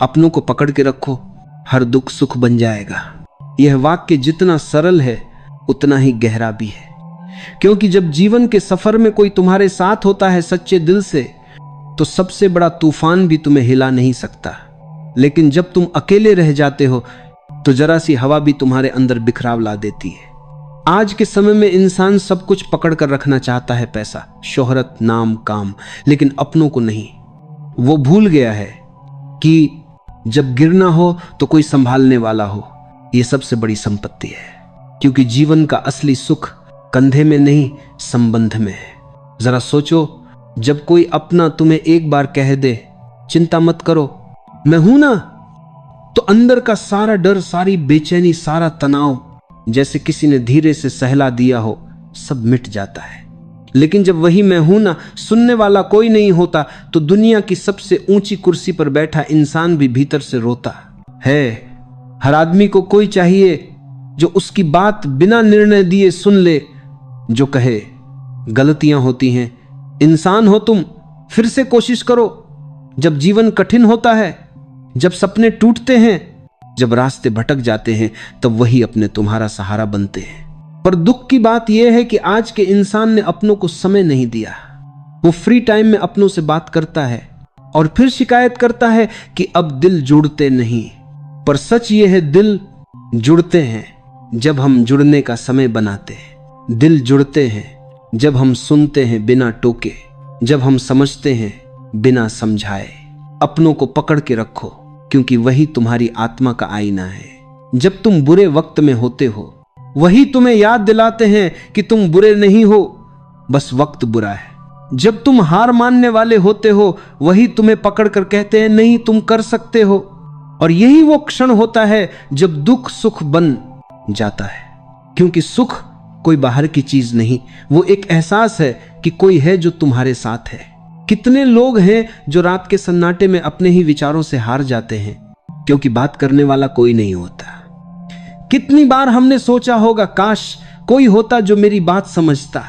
अपनों को पकड़ के रखो, हर दुख सुख बन जाएगा। यह वाक्य जितना सरल है उतना ही गहरा भी है, क्योंकि जब जीवन के सफर में कोई तुम्हारे साथ होता है सच्चे दिल से, तो सबसे बड़ा तूफान भी तुम्हें हिला नहीं सकता। लेकिन जब तुम अकेले रह जाते हो तो जरा सी हवा भी तुम्हारे अंदर बिखराव ला देती है। आज के समय में इंसान सब कुछ पकड़ कर रखना चाहता है, पैसा, शोहरत, नाम, काम, लेकिन अपनों को नहीं। वो भूल गया है कि जब गिरना हो तो कोई संभालने वाला हो। यह सबसे बड़ी संपत्ति है, क्योंकि जीवन का असली सुख कंधे में नहीं, संबंध में है। जरा सोचो, जब कोई अपना तुम्हें एक बार कह दे, चिंता मत करो, मैं हूं ना, तो अंदर का सारा डर, सारी बेचैनी, सारा तनाव जैसे किसी ने धीरे से सहला दिया हो, सब मिट जाता है। लेकिन जब वही मैं हूं ना सुनने वाला कोई नहीं होता, तो दुनिया की सबसे ऊंची कुर्सी पर बैठा इंसान भी भीतर से रोता है। हर आदमी को कोई चाहिए जो उसकी बात बिना निर्णय दिए सुन ले, जो कहे गलतियां होती हैं, इंसान हो तुम, फिर से कोशिश करो। जब जीवन कठिन होता है, जब सपने टूटते हैं, जब रास्ते भटक जाते हैं, तब वही अपने तुम्हारा सहारा बनते हैं। पर दुख की बात यह है कि आज के इंसान ने अपनों को समय नहीं दिया। वो फ्री टाइम में अपनों से बात करता है और फिर शिकायत करता है कि अब दिल जुड़ते नहीं। पर सच ये है, दिल जुड़ते हैं जब हम जुड़ने का समय बनाते हैं। दिल जुड़ते हैं जब हम सुनते हैं बिना टोके, जब हम समझते हैं बिना समझाए। अपनों को पकड़ के रखो, क्योंकि वही तुम्हारी आत्मा का आईना है। जब तुम बुरे वक्त में होते हो, वही तुम्हें याद दिलाते हैं कि तुम बुरे नहीं हो, बस वक्त बुरा है। जब तुम हार मानने वाले होते हो, वही तुम्हें पकड़ कर कहते हैं नहीं, तुम कर सकते हो। और यही वो क्षण होता है जब दुख सुख बन जाता है, क्योंकि सुख कोई बाहर की चीज नहीं, वो एक एहसास है कि कोई है जो तुम्हारे साथ है। कितने लोग हैं जो रात के सन्नाटे में अपने ही विचारों से हार जाते हैं, क्योंकि बात करने वाला कोई नहीं होता। कितनी बार हमने सोचा होगा, काश कोई होता जो मेरी बात समझता।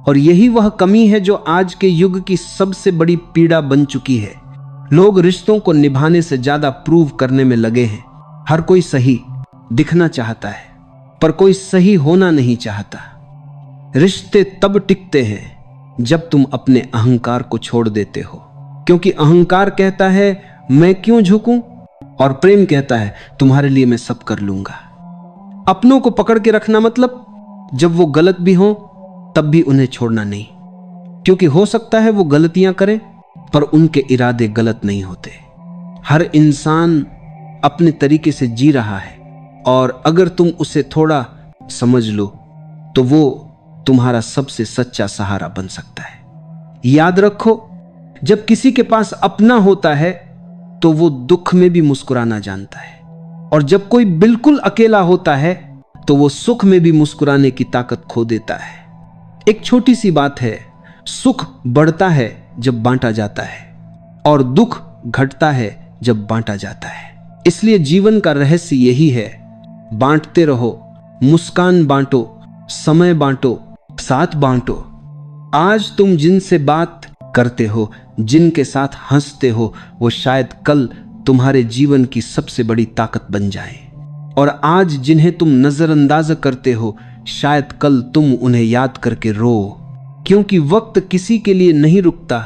और यही वह कमी है जो आज के युग की सबसे बड़ी पीड़ा बन चुकी है। लोग रिश्तों को निभाने से ज्यादा प्रूव करने में लगे हैं। हर कोई सही दिखना चाहता है, पर कोई सही होना नहीं चाहता। रिश्ते तब टिकते हैं जब तुम अपने अहंकार को छोड़ देते हो, क्योंकि अहंकार कहता है मैं क्यों झुकूं, और प्रेम कहता है तुम्हारे लिए मैं सब कर लूंगा। अपनों को पकड़ के रखना मतलब जब वो गलत भी हो तब भी उन्हें छोड़ना नहीं, क्योंकि हो सकता है वो गलतियां करें पर उनके इरादे गलत नहीं होते। हर इंसान अपने तरीके से जी रहा है, और अगर तुम उसे थोड़ा समझ लो तो वो तुम्हारा सबसे सच्चा सहारा बन सकता है। याद रखो, जब किसी के पास अपना होता है तो वो दुख में भी मुस्कुराना जानता है, और जब कोई बिल्कुल अकेला होता है तो वो सुख में भी मुस्कुराने की ताकत खो देता है। एक छोटी सी बात है, सुख बढ़ता है जब बांटा जाता है, और दुख घटता है जब बांटा जाता है। इसलिए जीवन का रहस्य यही है, बांटते रहो, मुस्कान बांटो, समय बांटो, साथ बांटो। आज तुम जिनसे बात करते हो, जिनके साथ हंसते हो, वो शायद कल तुम्हारे जीवन की सबसे बड़ी ताकत बन जाए। और आज जिन्हें तुम नजरअंदाज करते हो, शायद कल तुम उन्हें याद करके रो, क्योंकि वक्त किसी के लिए नहीं रुकता,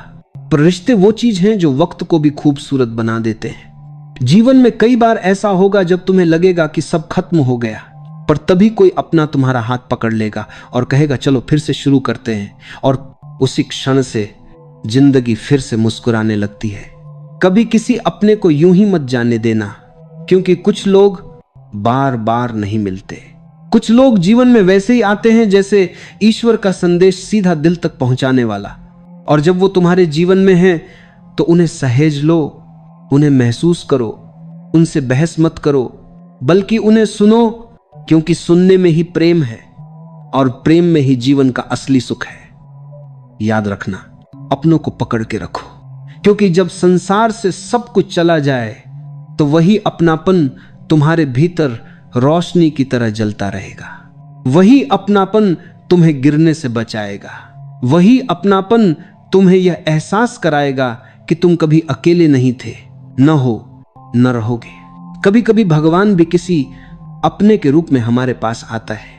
पर रिश्ते वो चीज हैं जो वक्त को भी खूबसूरत बना देते हैं। जीवन में कई बार ऐसा होगा जब तुम्हें लगेगा कि सब खत्म हो गया, पर तभी कोई अपना तुम्हारा हाथ पकड़ लेगा और कहेगा चलो फिर से शुरू करते हैं, और उसी क्षण से जिंदगी फिर से मुस्कुराने लगती है। कभी किसी अपने को यूं ही मत जाने देना, क्योंकि कुछ लोग बार बार नहीं मिलते। कुछ लोग जीवन में वैसे ही आते हैं जैसे ईश्वर का संदेश सीधा दिल तक पहुंचाने वाला, और जब वो तुम्हारे जीवन में हैं तो उन्हें सहेज लो, उन्हें महसूस करो, उनसे बहस मत करो, बल्कि उन्हें सुनो, क्योंकि सुनने में ही प्रेम है, और प्रेम में ही जीवन का असली सुख है। याद रखना, अपनों को पकड़ के रखो, क्योंकि जब संसार से सब कुछ चला जाए तो वही अपनापन तुम्हारे भीतर रोशनी की तरह जलता रहेगा। वही अपनापन तुम्हें गिरने से बचाएगा। वही अपनापन तुम्हें यह एहसास कराएगा कि तुम कभी अकेले नहीं थे। न हो, न रहोगे। कभी कभी भगवान भी किसी अपने के रूप में हमारे पास आता है।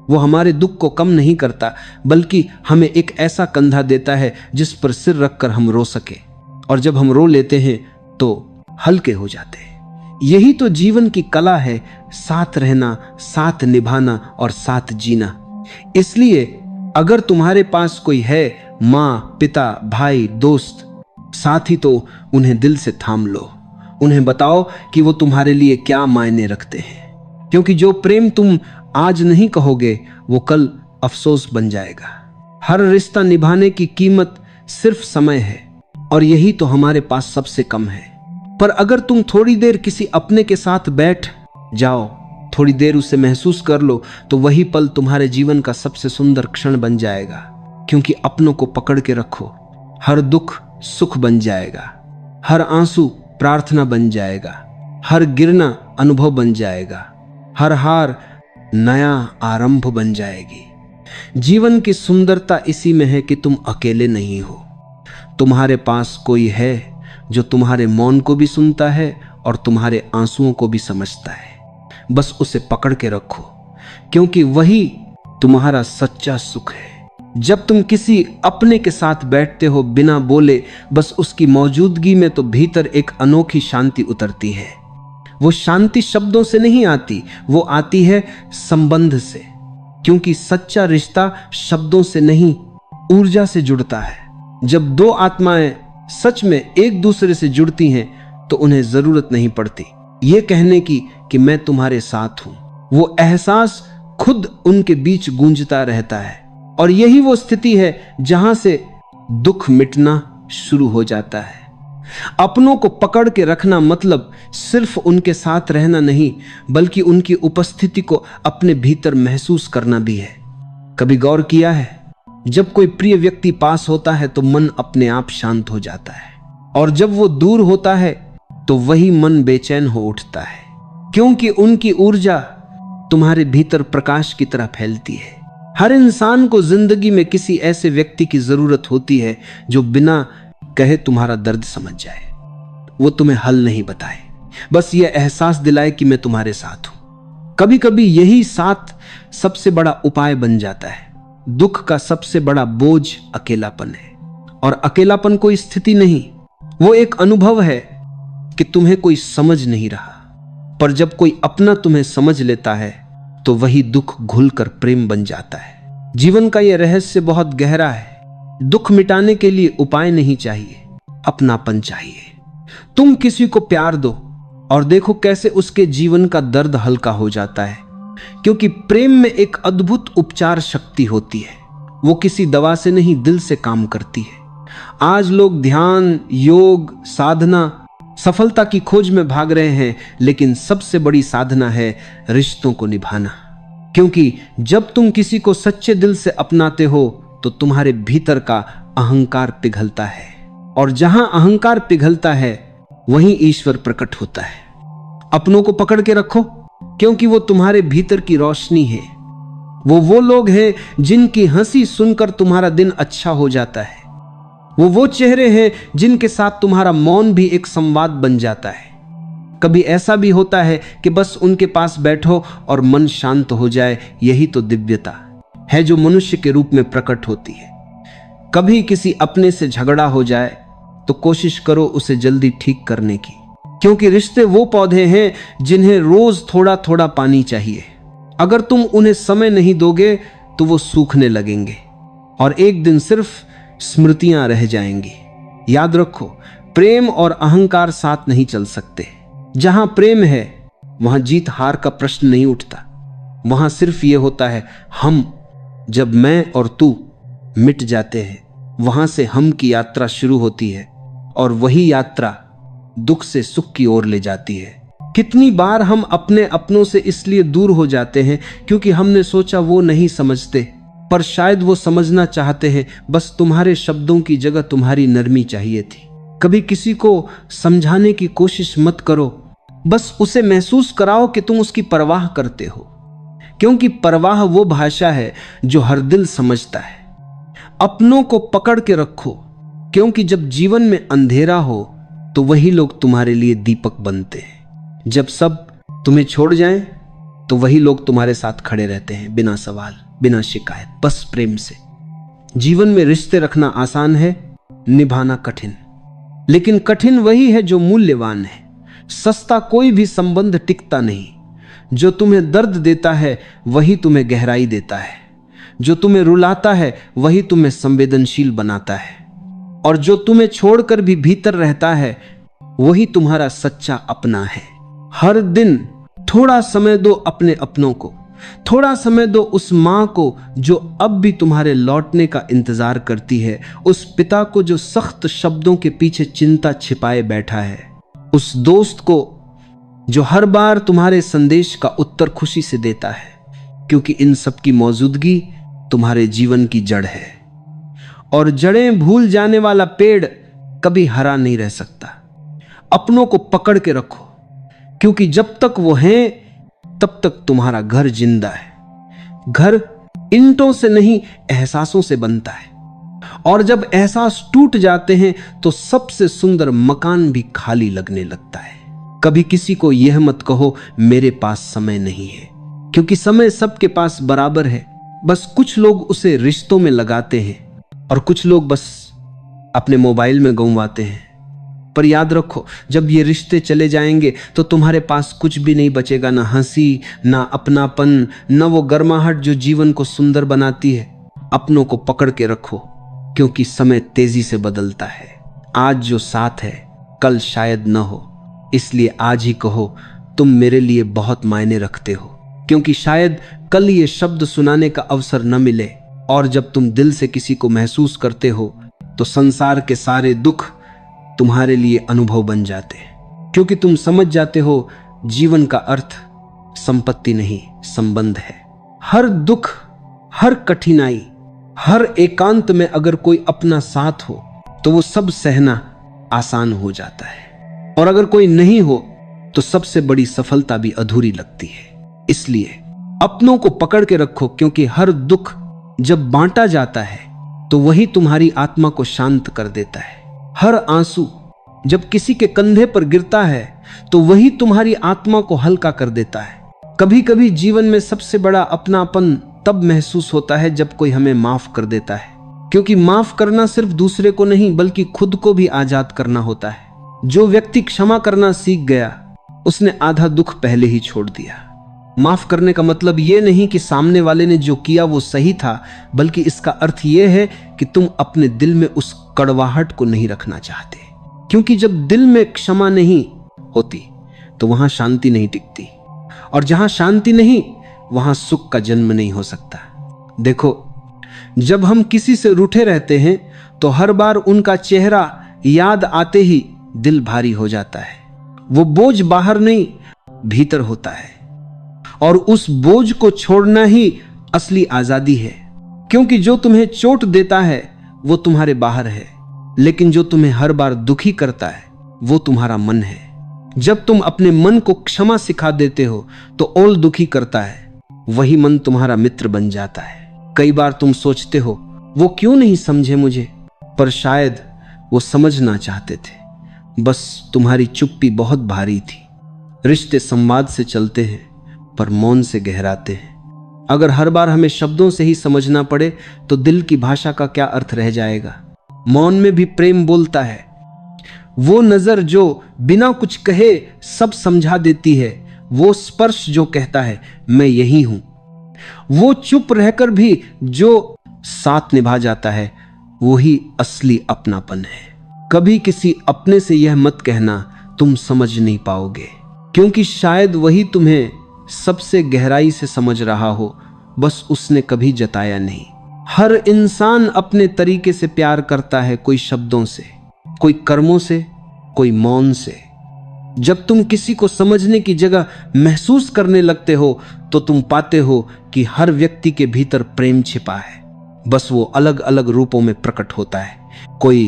वो हमारे दुख को कम नहीं करता, बल्कि हमें एक ऐसा कंधा देता है जिस पर सिर रखकर हम रो सके, और जब हम रो लेते हैं तो हल्के हो जाते हैं। यही तो जीवन की कला है, साथ रहना, साथ निभाना और साथ जीना। इसलिए अगर तुम्हारे पास कोई है, माँ, पिता, भाई, दोस्त, साथी, तो उन्हें दिल से थाम लो। उन्हें बताओ कि वो तुम्हारे लिए क्या मायने रखते हैं, क्योंकि जो प्रेम तुम आज नहीं कहोगे वो कल अफसोस बन जाएगा। हर रिश्ता निभाने की कीमत सिर्फ समय है, और यही तो हमारे पास सबसे कम है। पर अगर तुम थोड़ी देर किसी अपने के साथ बैठ जाओ, थोड़ी देर उसे महसूस कर लो, तो वही पल तुम्हारे जीवन का सबसे सुंदर क्षण बन जाएगा। क्योंकि अपनों को पकड़ के रखो, हर दुख सुख बन जाएगा, हर आंसू प्रार्थना बन जाएगा, हर गिरना अनुभव बन जाएगा, हर हार नया आरंभ बन जाएगी। जीवन की सुंदरता इसी में है कि तुम अकेले नहीं हो। तुम्हारे पास कोई है जो तुम्हारे मौन को भी सुनता है और तुम्हारे आंसुओं को भी समझता है। बस उसे पकड़ के रखो, क्योंकि वही तुम्हारा सच्चा सुख है। जब तुम किसी अपने के साथ बैठते हो बिना बोले, बस उसकी मौजूदगी में, तो भीतर एक अनोखी शांति उतरती है। वो शांति शब्दों से नहीं आती, वो आती है संबंध से। क्योंकि सच्चा रिश्ता शब्दों से नहीं, ऊर्जा से जुड़ता है। जब दो आत्माएं सच में एक दूसरे से जुड़ती हैं तो उन्हें जरूरत नहीं पड़ती ये कहने की कि मैं तुम्हारे साथ हूं। वो एहसास खुद उनके बीच गूंजता रहता है, और यही वो स्थिति है जहां से दुख मिटना शुरू हो जाता है। अपनों को पकड़ के रखना मतलब सिर्फ उनके साथ रहना नहीं, बल्कि उनकी उपस्थिति को अपने भीतर महसूस करना भी है। कभी गौर किया है, जब कोई प्रिय व्यक्ति पास होता है तो मन अपने आप शांत हो जाता है, और जब वो दूर होता है तो वही मन बेचैन हो उठता है, क्योंकि उनकी ऊर्जा तुम्हारे भीतर प्रकाश की तरह फैलती है। हर इंसान को जिंदगी में किसी ऐसे व्यक्ति की जरूरत होती है जो बिना कहे तुम्हारा दर्द समझ जाए। वो तुम्हें हल नहीं बताए, बस ये एहसास दिलाए कि मैं तुम्हारे साथ हूं। कभी कभी यही साथ सबसे बड़ा उपाय बन जाता है। दुख का सबसे बड़ा बोझ अकेलापन है, और अकेलापन कोई स्थिति नहीं, वो एक अनुभव है कि तुम्हें कोई समझ नहीं रहा। पर जब कोई अपना तुम्हें समझ लेता है तो वही दुख घुलकर प्रेम बन जाता है। जीवन का यह रहस्य बहुत गहरा है। दुख मिटाने के लिए उपाय नहीं चाहिए, अपनापन चाहिए। तुम किसी को प्यार दो और देखो कैसे उसके जीवन का दर्द हल्का हो जाता है, क्योंकि प्रेम में एक अद्भुत उपचार शक्ति होती है। वो किसी दवा से नहीं, दिल से काम करती है। आज लोग ध्यान, योग, साधना, सफलता की खोज में भाग रहे हैं, लेकिन सबसे बड़ी साधना है रिश्तों को निभाना। क्योंकि जब तुम किसी को सच्चे दिल से अपनाते हो तो तुम्हारे भीतर का अहंकार पिघलता है, और जहां अहंकार पिघलता है वहीं ईश्वर प्रकट होता है। अपनों को पकड़ के रखो, क्योंकि वो तुम्हारे भीतर की रोशनी है। वो लोग हैं जिनकी हंसी सुनकर तुम्हारा दिन अच्छा हो जाता है। वो चेहरे हैं जिनके साथ तुम्हारा मौन भी एक संवाद बन जाता है। कभी ऐसा भी होता है कि बस उनके पास बैठो और मन शांत हो जाए। यही तो दिव्यता है जो मनुष्य के रूप में प्रकट होती है। कभी किसी अपने से झगड़ा हो जाए तो कोशिश करो उसे जल्दी ठीक करने की, क्योंकि रिश्ते वो पौधे हैं जिन्हें रोज थोड़ा थोड़ा पानी चाहिए। अगर तुम उन्हें समय नहीं दोगे तो वो सूखने लगेंगे और एक दिन सिर्फ स्मृतियां रह जाएंगी। याद रखो, प्रेम और अहंकार साथ नहीं चल सकते। जहां प्रेम है वहां जीत हार का प्रश्न नहीं उठता। वहां सिर्फ ये होता है हम। जब मैं और तू मिट जाते हैं, वहां से हम की यात्रा शुरू होती है, और वही यात्रा दुख से सुख की ओर ले जाती है। कितनी बार हम अपने अपनों से इसलिए दूर हो जाते हैं क्योंकि हमने सोचा वो नहीं समझते, पर शायद वो समझना चाहते हैं। बस तुम्हारे शब्दों की जगह तुम्हारी नरमी चाहिए थी। कभी किसी को समझाने की कोशिश मत करो, बस उसे महसूस कराओ कि तुम उसकी परवाह करते हो, क्योंकि परवाह वो भाषा है जो हर दिल समझता है। अपनों को पकड़ के रखो, क्योंकि जब जीवन में अंधेरा हो तो वही लोग तुम्हारे लिए दीपक बनते हैं। जब सब तुम्हें छोड़ जाएं तो वही लोग तुम्हारे साथ खड़े रहते हैं, बिना सवाल, बिना शिकायत, बस प्रेम से। जीवन में रिश्ते रखना आसान है, निभाना कठिन। लेकिन कठिन वही है जो मूल्यवान है। सस्ता कोई भी संबंध टिकता नहीं। जो तुम्हें दर्द देता है वही तुम्हें गहराई देता है। जो तुम्हें रुलाता है वही तुम्हें संवेदनशील बनाता है। और जो तुम्हें छोड़कर भी भीतर रहता है वही तुम्हारा सच्चा अपना है। हर दिन थोड़ा समय दो अपने अपनों को, थोड़ा समय दो उस मां को जो अब भी तुम्हारे लौटने का इंतजार करती है, उस पिता को जो सख्त शब्दों के पीछे चिंता छिपाए बैठा है, उस दोस्त को जो हर बार तुम्हारे संदेश का उत्तर खुशी से देता है, क्योंकि इन सब की मौजूदगी तुम्हारे जीवन की जड़ है। और जड़ें भूल जाने वाला पेड़ कभी हरा नहीं रह सकता। अपनों को पकड़ के रखो, क्योंकि जब तक वो हैं तब तक तुम्हारा घर जिंदा है। घर ईंटों से नहीं, एहसासों से बनता है। और जब एहसास टूट जाते हैं तो सबसे सुंदर मकान भी खाली लगने लगता है। कभी किसी को यह मत कहो मेरे पास समय नहीं है, क्योंकि समय सबके पास बराबर है। बस कुछ लोग उसे रिश्तों में लगाते हैं और कुछ लोग बस अपने मोबाइल में गंवाते हैं। पर याद रखो, जब ये रिश्ते चले जाएंगे तो तुम्हारे पास कुछ भी नहीं बचेगा, ना हंसी, ना अपनापन, ना वो गर्माहट जो जीवन को सुंदर बनाती है। अपनों को पकड़ के रखो, क्योंकि समय तेजी से बदलता है। आज जो साथ है कल शायद न हो, इसलिए आज ही कहो तुम मेरे लिए बहुत मायने रखते हो, क्योंकि शायद कल ये शब्द सुनाने का अवसर न मिले। और जब तुम दिल से किसी को महसूस करते हो तो संसार के सारे दुख तुम्हारे लिए अनुभव बन जाते हैं, क्योंकि तुम समझ जाते हो जीवन का अर्थ संपत्ति नहीं, संबंध है। हर दुख, हर कठिनाई, हर एकांत में अगर कोई अपना साथ हो तो वो सब सहना आसान हो जाता है। और अगर कोई नहीं हो तो सबसे बड़ी सफलता भी अधूरी लगती है। इसलिए अपनों को पकड़ के रखो, क्योंकि हर दुख जब बांटा जाता है तो वही तुम्हारी आत्मा को शांत कर देता है। हर आंसू जब किसी के कंधे पर गिरता है तो वही तुम्हारी आत्मा को हल्का कर देता है। कभी कभी जीवन में सबसे बड़ा अपनापन तब महसूस होता है जब कोई हमें माफ कर देता है, क्योंकि माफ करना सिर्फ दूसरे को नहीं बल्कि खुद को भी आजाद करना होता है। जो व्यक्ति क्षमा करना सीख गया उसने आधा दुख पहले ही छोड़ दिया। माफ करने का मतलब यह नहीं कि सामने वाले ने जो किया वो सही था, बल्कि इसका अर्थ यह है कि तुम अपने दिल में उस कड़वाहट को नहीं रखना चाहते, क्योंकि जब दिल में क्षमा नहीं होती तो वहां शांति नहीं टिकती, और जहां शांति नहीं वहां सुख का जन्म नहीं हो सकता। देखो, जब हम किसी से रूठे रहते हैं तो हर बार उनका चेहरा याद आते ही दिल भारी हो जाता है। वो बोझ बाहर नहीं भीतर होता है, और उस बोझ को छोड़ना ही असली आजादी है। क्योंकि जो तुम्हें चोट देता है वो तुम्हारे बाहर है, लेकिन जो तुम्हें हर बार दुखी करता है वो तुम्हारा मन है। जब तुम अपने मन को क्षमा सिखा देते हो तो और दुखी करता है वही मन तुम्हारा मित्र बन जाता है। कई बार तुम सोचते हो वो क्यों नहीं समझे मुझे, पर शायद वो समझना चाहते थे, बस तुम्हारी चुप्पी बहुत भारी थी। रिश्ते संवाद से चलते हैं पर मौन से गहराते हैं। अगर हर बार हमें शब्दों से ही समझना पड़े तो दिल की भाषा का क्या अर्थ रह जाएगा। मौन में भी प्रेम बोलता है। वो नजर जो बिना कुछ कहे सब समझा देती है, वो स्पर्श जो कहता है मैं यही हूं, वो चुप रहकर भी जो साथ निभा जाता है, वो ही असली अपनापन है। कभी किसी अपने से यह मत कहना तुम समझ नहीं पाओगे, क्योंकि शायद वही तुम्हें सबसे गहराई से समझ रहा हो, बस उसने कभी जताया नहीं। हर इंसान अपने तरीके से प्यार करता है, कोई शब्दों से, कोई कर्मों से, कोई मौन से। जब तुम किसी को समझने की जगह महसूस करने लगते हो तो तुम पाते हो कि हर व्यक्ति के भीतर प्रेम छिपा है, बस वो अलग अलग रूपों में प्रकट होता है। कोई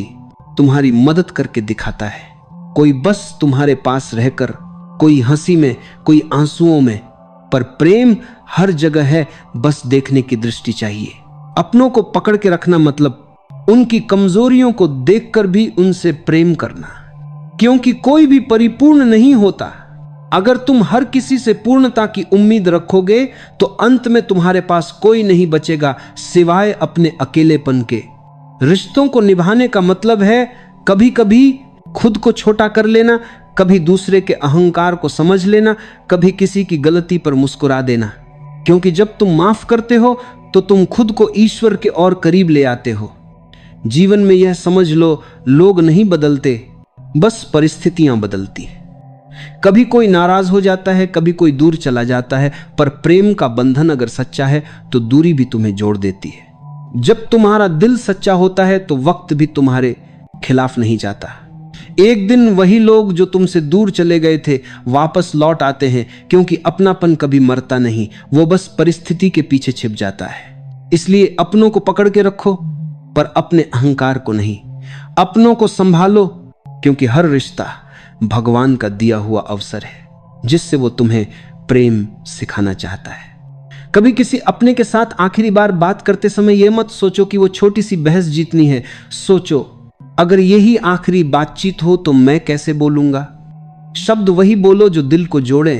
तुम्हारी मदद करके दिखाता है, कोई बस तुम्हारे पास रहकर, कोई हंसी में, कोई आंसुओं में, पर प्रेम हर जगह है, बस देखने की दृष्टि चाहिए। अपनों को पकड़ के रखना मतलब उनकी कमजोरियों को देखकर भी उनसे प्रेम करना। क्योंकि कोई भी परिपूर्ण नहीं होता। अगर तुम हर किसी से पूर्णता की उम्मीद रखोगे तो अंत में तुम्हारे पास कोई नहीं बचेगा सिवाय अपने अकेलेपन के। रिश्तों को निभाने का मतलब है कभी कभी खुद को छोटा कर लेना, कभी दूसरे के अहंकार को समझ लेना, कभी किसी की गलती पर मुस्कुरा देना। क्योंकि जब तुम माफ करते हो तो तुम खुद को ईश्वर के और करीब ले आते हो। जीवन में यह समझ लो, लोग नहीं बदलते, बस परिस्थितियां बदलती हैं। कभी कोई नाराज हो जाता है, कभी कोई दूर चला जाता है, पर प्रेम का बंधन अगर सच्चा है तो दूरी भी तुम्हें जोड़ देती है। जब तुम्हारा दिल सच्चा होता है तो वक्त भी तुम्हारे खिलाफ नहीं जाता। एक दिन वही लोग जो तुमसे दूर चले गए थे वापस लौट आते हैं, क्योंकि अपनापन कभी मरता नहीं, वो बस परिस्थिति के पीछे छिप जाता है। इसलिए अपनों को पकड़ के रखो पर अपने अहंकार को नहीं। अपनों को संभालो, क्योंकि हर रिश्ता भगवान का दिया हुआ अवसर है जिससे वो तुम्हें प्रेम सिखाना चाहता है। कभी किसी अपने के साथ आखिरी बार बात करते समय यह मत सोचो कि वो छोटी सी बहस जीतनी है। सोचो, अगर यही आखिरी बातचीत हो तो मैं कैसे बोलूंगा। शब्द वही बोलो जो दिल को जोड़े,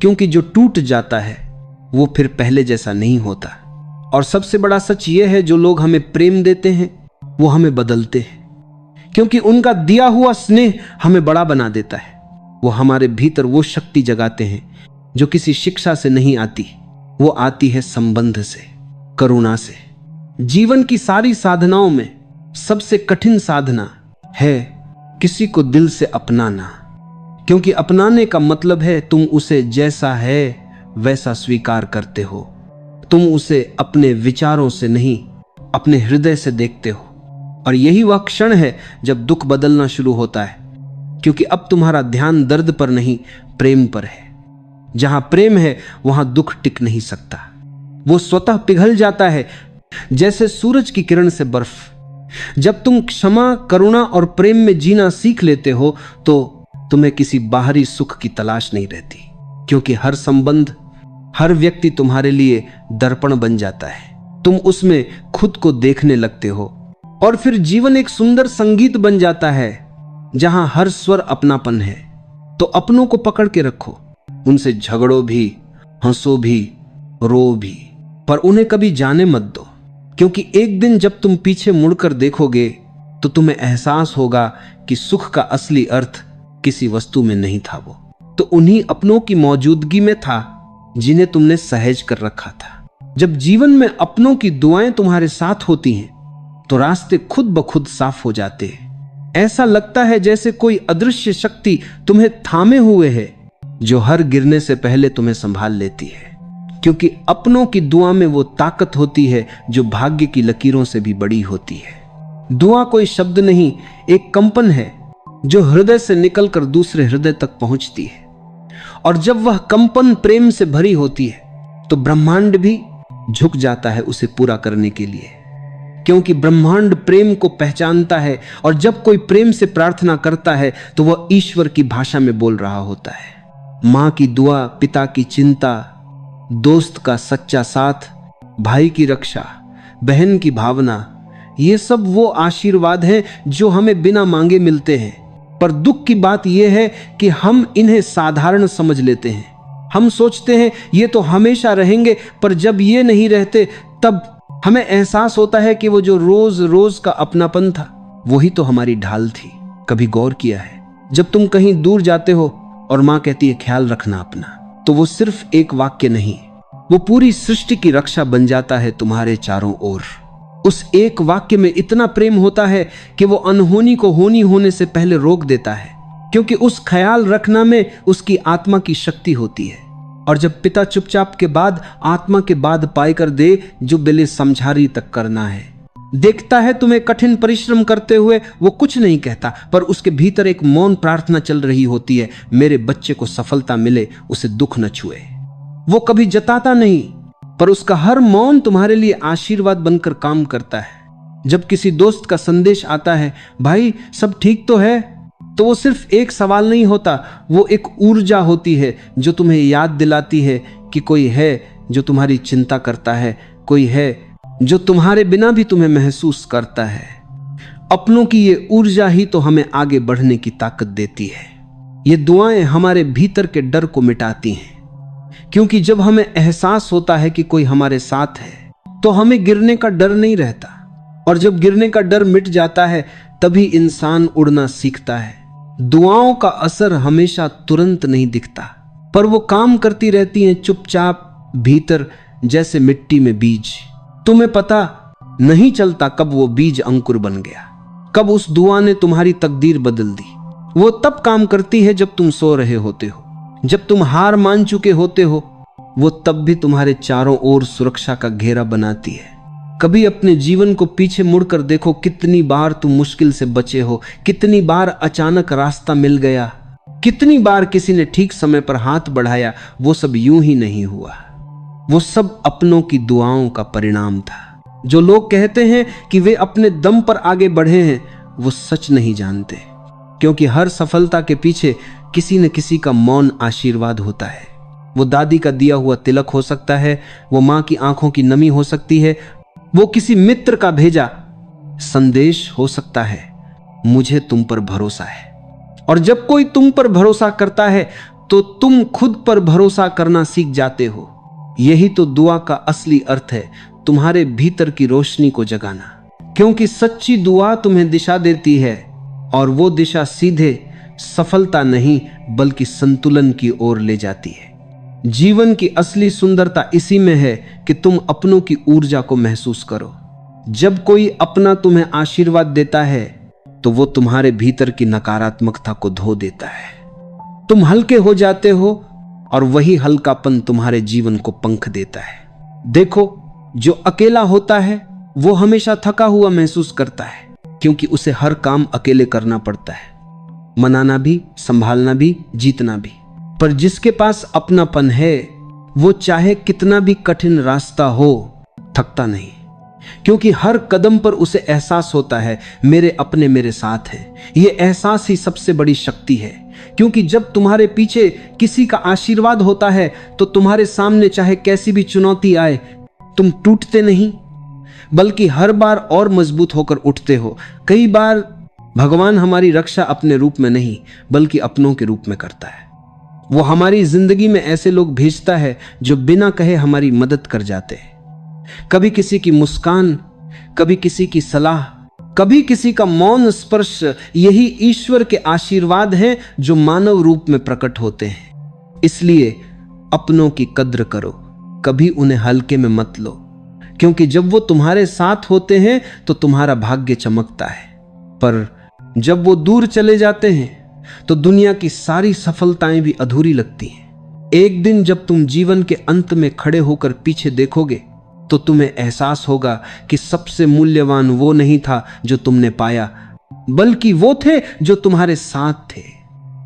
क्योंकि जो टूट जाता है वो फिर पहले जैसा नहीं होता। और सबसे बड़ा सच ये है, जो लोग हमें प्रेम देते हैं वो हमें बदलते हैं, क्योंकि उनका दिया हुआ स्नेह हमें बड़ा बना देता है। वो हमारे भीतर वो शक्ति जगाते हैं जो किसी शिक्षा से नहीं आती, वो आती है संबंध से, करुणा से। जीवन की सारी साधनाओं में सबसे कठिन साधना है किसी को दिल से अपनाना, क्योंकि अपनाने का मतलब है तुम उसे जैसा है वैसा स्वीकार करते हो। तुम उसे अपने विचारों से नहीं, अपने हृदय से देखते हो। और यही वह क्षण है जब दुख बदलना शुरू होता है, क्योंकि अब तुम्हारा ध्यान दर्द पर नहीं, प्रेम पर है। जहां प्रेम है वहां दुख टिक नहीं सकता, वो स्वतः पिघल जाता है जैसे सूरज की किरण से बर्फ। जब तुम क्षमा, करुणा और प्रेम में जीना सीख लेते हो तो तुम्हें किसी बाहरी सुख की तलाश नहीं रहती, क्योंकि हर संबंध, हर व्यक्ति तुम्हारे लिए दर्पण बन जाता है। तुम उसमें खुद को देखने लगते हो और फिर जीवन एक सुंदर संगीत बन जाता है जहां हर स्वर अपनापन है। तो अपनों को पकड़ के रखो, उनसे झगड़ो भी, हंसो भी, रो भी, पर उन्हें कभी जाने मत दो, क्योंकि एक दिन जब तुम पीछे मुड़कर देखोगे तो तुम्हें एहसास होगा कि सुख का असली अर्थ किसी वस्तु में नहीं था, वो तो उन्हीं अपनों की मौजूदगी में था जिन्हें तुमने सहेज कर रखा था। जब जीवन में अपनों की दुआएं तुम्हारे साथ होती हैं तो रास्ते खुद ब खुद साफ हो जाते हैं। ऐसा लगता है जैसे कोई अदृश्य शक्ति तुम्हें थामे हुए है, जो हर गिरने से पहले तुम्हें संभाल लेती है, क्योंकि अपनों की दुआ में वो ताकत होती है जो भाग्य की लकीरों से भी बड़ी होती है। दुआ कोई शब्द नहीं, एक कंपन है जो हृदय से निकलकर दूसरे हृदय तक पहुंचती है। और जब वह कंपन प्रेम से भरी होती है तो ब्रह्मांड भी झुक जाता है उसे पूरा करने के लिए, क्योंकि ब्रह्मांड प्रेम को पहचानता है। और जब कोई प्रेम से प्रार्थना करता है तो वह ईश्वर की भाषा में बोल रहा होता है। माँ की दुआ, पिता की चिंता, दोस्त का सच्चा साथ, भाई की रक्षा, बहन की भावना, ये सब वो आशीर्वाद हैं जो हमें बिना मांगे मिलते हैं। पर दुख की बात यह है कि हम इन्हें साधारण समझ लेते हैं। हम सोचते हैं ये तो हमेशा रहेंगे, पर जब ये नहीं रहते तब हमें एहसास होता है कि वो जो रोज रोज का अपनापन था वही तो हमारी ढाल थी। कभी गौर किया है, जब तुम कहीं दूर जाते हो और माँ कहती है ख्याल रखना अपना, तो वो सिर्फ एक वाक्य नहीं, वो पूरी सृष्टि की रक्षा बन जाता है तुम्हारे चारों ओर। उस एक वाक्य में इतना प्रेम होता है कि वो अनहोनी को होनी होने से पहले रोक देता है, क्योंकि उस ख्याल रखना में उसकी आत्मा की शक्ति होती है। और जब पिता चुपचाप के बाद आत्मा के बाद पाई कर दे जो बिले समझारी तक करना है, देखता है तुम्हें कठिन परिश्रम करते हुए, वो कुछ नहीं कहता, पर उसके भीतर एक मौन प्रार्थना चल रही होती है, मेरे बच्चे को सफलता मिले, उसे दुख न छुए। वो कभी जताता नहीं, पर उसका हर मौन तुम्हारे लिए आशीर्वाद बनकर काम करता है। जब किसी दोस्त का संदेश आता है, भाई सब ठीक तो है, तो वो सिर्फ एक सवाल नहीं होता, वो एक ऊर्जा होती है जो तुम्हें याद दिलाती है कि कोई है जो तुम्हारी चिंता करता है, कोई है जो तुम्हारे बिना भी तुम्हें महसूस करता है। अपनों की ये ऊर्जा ही तो हमें आगे बढ़ने की ताकत देती है। ये दुआएं हमारे भीतर के डर को मिटाती हैं, क्योंकि जब हमें एहसास होता है कि कोई हमारे साथ है तो हमें गिरने का डर नहीं रहता, और जब गिरने का डर मिट जाता है तभी इंसान उड़ना सीखता है। दुआओं का असर हमेशा तुरंत नहीं दिखता, पर वो काम करती रहती हैं चुपचाप भीतर, जैसे मिट्टी में बीज। तुम्हें पता नहीं चलता कब वो बीज अंकुर बन गया, कब उस दुआ ने तुम्हारी तकदीर बदल दी। वो तब काम करती है जब तुम सो रहे होते हो, जब तुम हार मान चुके होते हो। वो तब भी तुम्हारे चारों ओर सुरक्षा का घेरा बनाती है। कभी अपने जीवन को पीछे मुड़कर देखो, कितनी बार तुम मुश्किल से बचे हो, कितनी बार अचानक रास्ता मिल गया, कितनी बार किसी ने ठीक समय पर हाथ बढ़ाया। वो सब यूं ही नहीं हुआ, वो सब अपनों की दुआओं का परिणाम था। जो लोग कहते हैं कि वे अपने दम पर आगे बढ़े हैं, वो सच नहीं जानते, क्योंकि हर सफलता के पीछे किसी न किसी का मौन आशीर्वाद होता है। वो दादी का दिया हुआ तिलक हो सकता है, वो माँ की आंखों की नमी हो सकती है, वो किसी मित्र का भेजा संदेश हो सकता है, मुझे तुम पर भरोसा है। और जब कोई तुम पर भरोसा करता है तो तुम खुद पर भरोसा करना सीख जाते हो। यही तो दुआ का असली अर्थ है, तुम्हारे भीतर की रोशनी को जगाना, क्योंकि सच्ची दुआ तुम्हें दिशा देती है, और वो दिशा सीधे सफलता नहीं बल्कि संतुलन की ओर ले जाती है। जीवन की असली सुंदरता इसी में है कि तुम अपनों की ऊर्जा को महसूस करो। जब कोई अपना तुम्हें आशीर्वाद देता है तो वो तुम्हारे भीतर की नकारात्मकता को धो देता है। तुम हल्के हो जाते हो, और वही हल्कापन तुम्हारे जीवन को पंख देता है। देखो, जो अकेला होता है वो हमेशा थका हुआ महसूस करता है, क्योंकि उसे हर काम अकेले करना पड़ता है, मनाना भी, संभालना भी, जीतना भी। पर जिसके पास अपनापन है, वो चाहे कितना भी कठिन रास्ता हो, थकता नहीं, क्योंकि हर कदम पर उसे एहसास होता है मेरे अपने मेरे साथ हैं। ये एहसास ही सबसे बड़ी शक्ति है, क्योंकि जब तुम्हारे पीछे किसी का आशीर्वाद होता है तो तुम्हारे सामने चाहे कैसी भी चुनौती आए, तुम टूटते नहीं, बल्कि हर बार और मजबूत होकर उठते हो। कई बार भगवान हमारी रक्षा अपने रूप में नहीं बल्कि अपनों के रूप में करता है। वो हमारी जिंदगी में ऐसे लोग भेजता है जो बिना कहे हमारी मदद कर जाते हैं। कभी किसी की मुस्कान, कभी किसी की सलाह, कभी किसी का मौन स्पर्श, यही ईश्वर के आशीर्वाद हैं जो मानव रूप में प्रकट होते हैं। इसलिए अपनों की कद्र करो, कभी उन्हें हल्के में मत लो, क्योंकि जब वो तुम्हारे साथ होते हैं तो तुम्हारा भाग्य चमकता है, पर जब वो दूर चले जाते हैं तो दुनिया की सारी सफलताएं भी अधूरी लगती हैं। एक दिन जब तुम जीवन के अंत में खड़े होकर पीछे देखोगे तो तुम्हें एहसास होगा कि सबसे मूल्यवान वो नहीं था जो तुमने पाया, बल्कि वो थे जो तुम्हारे साथ थे।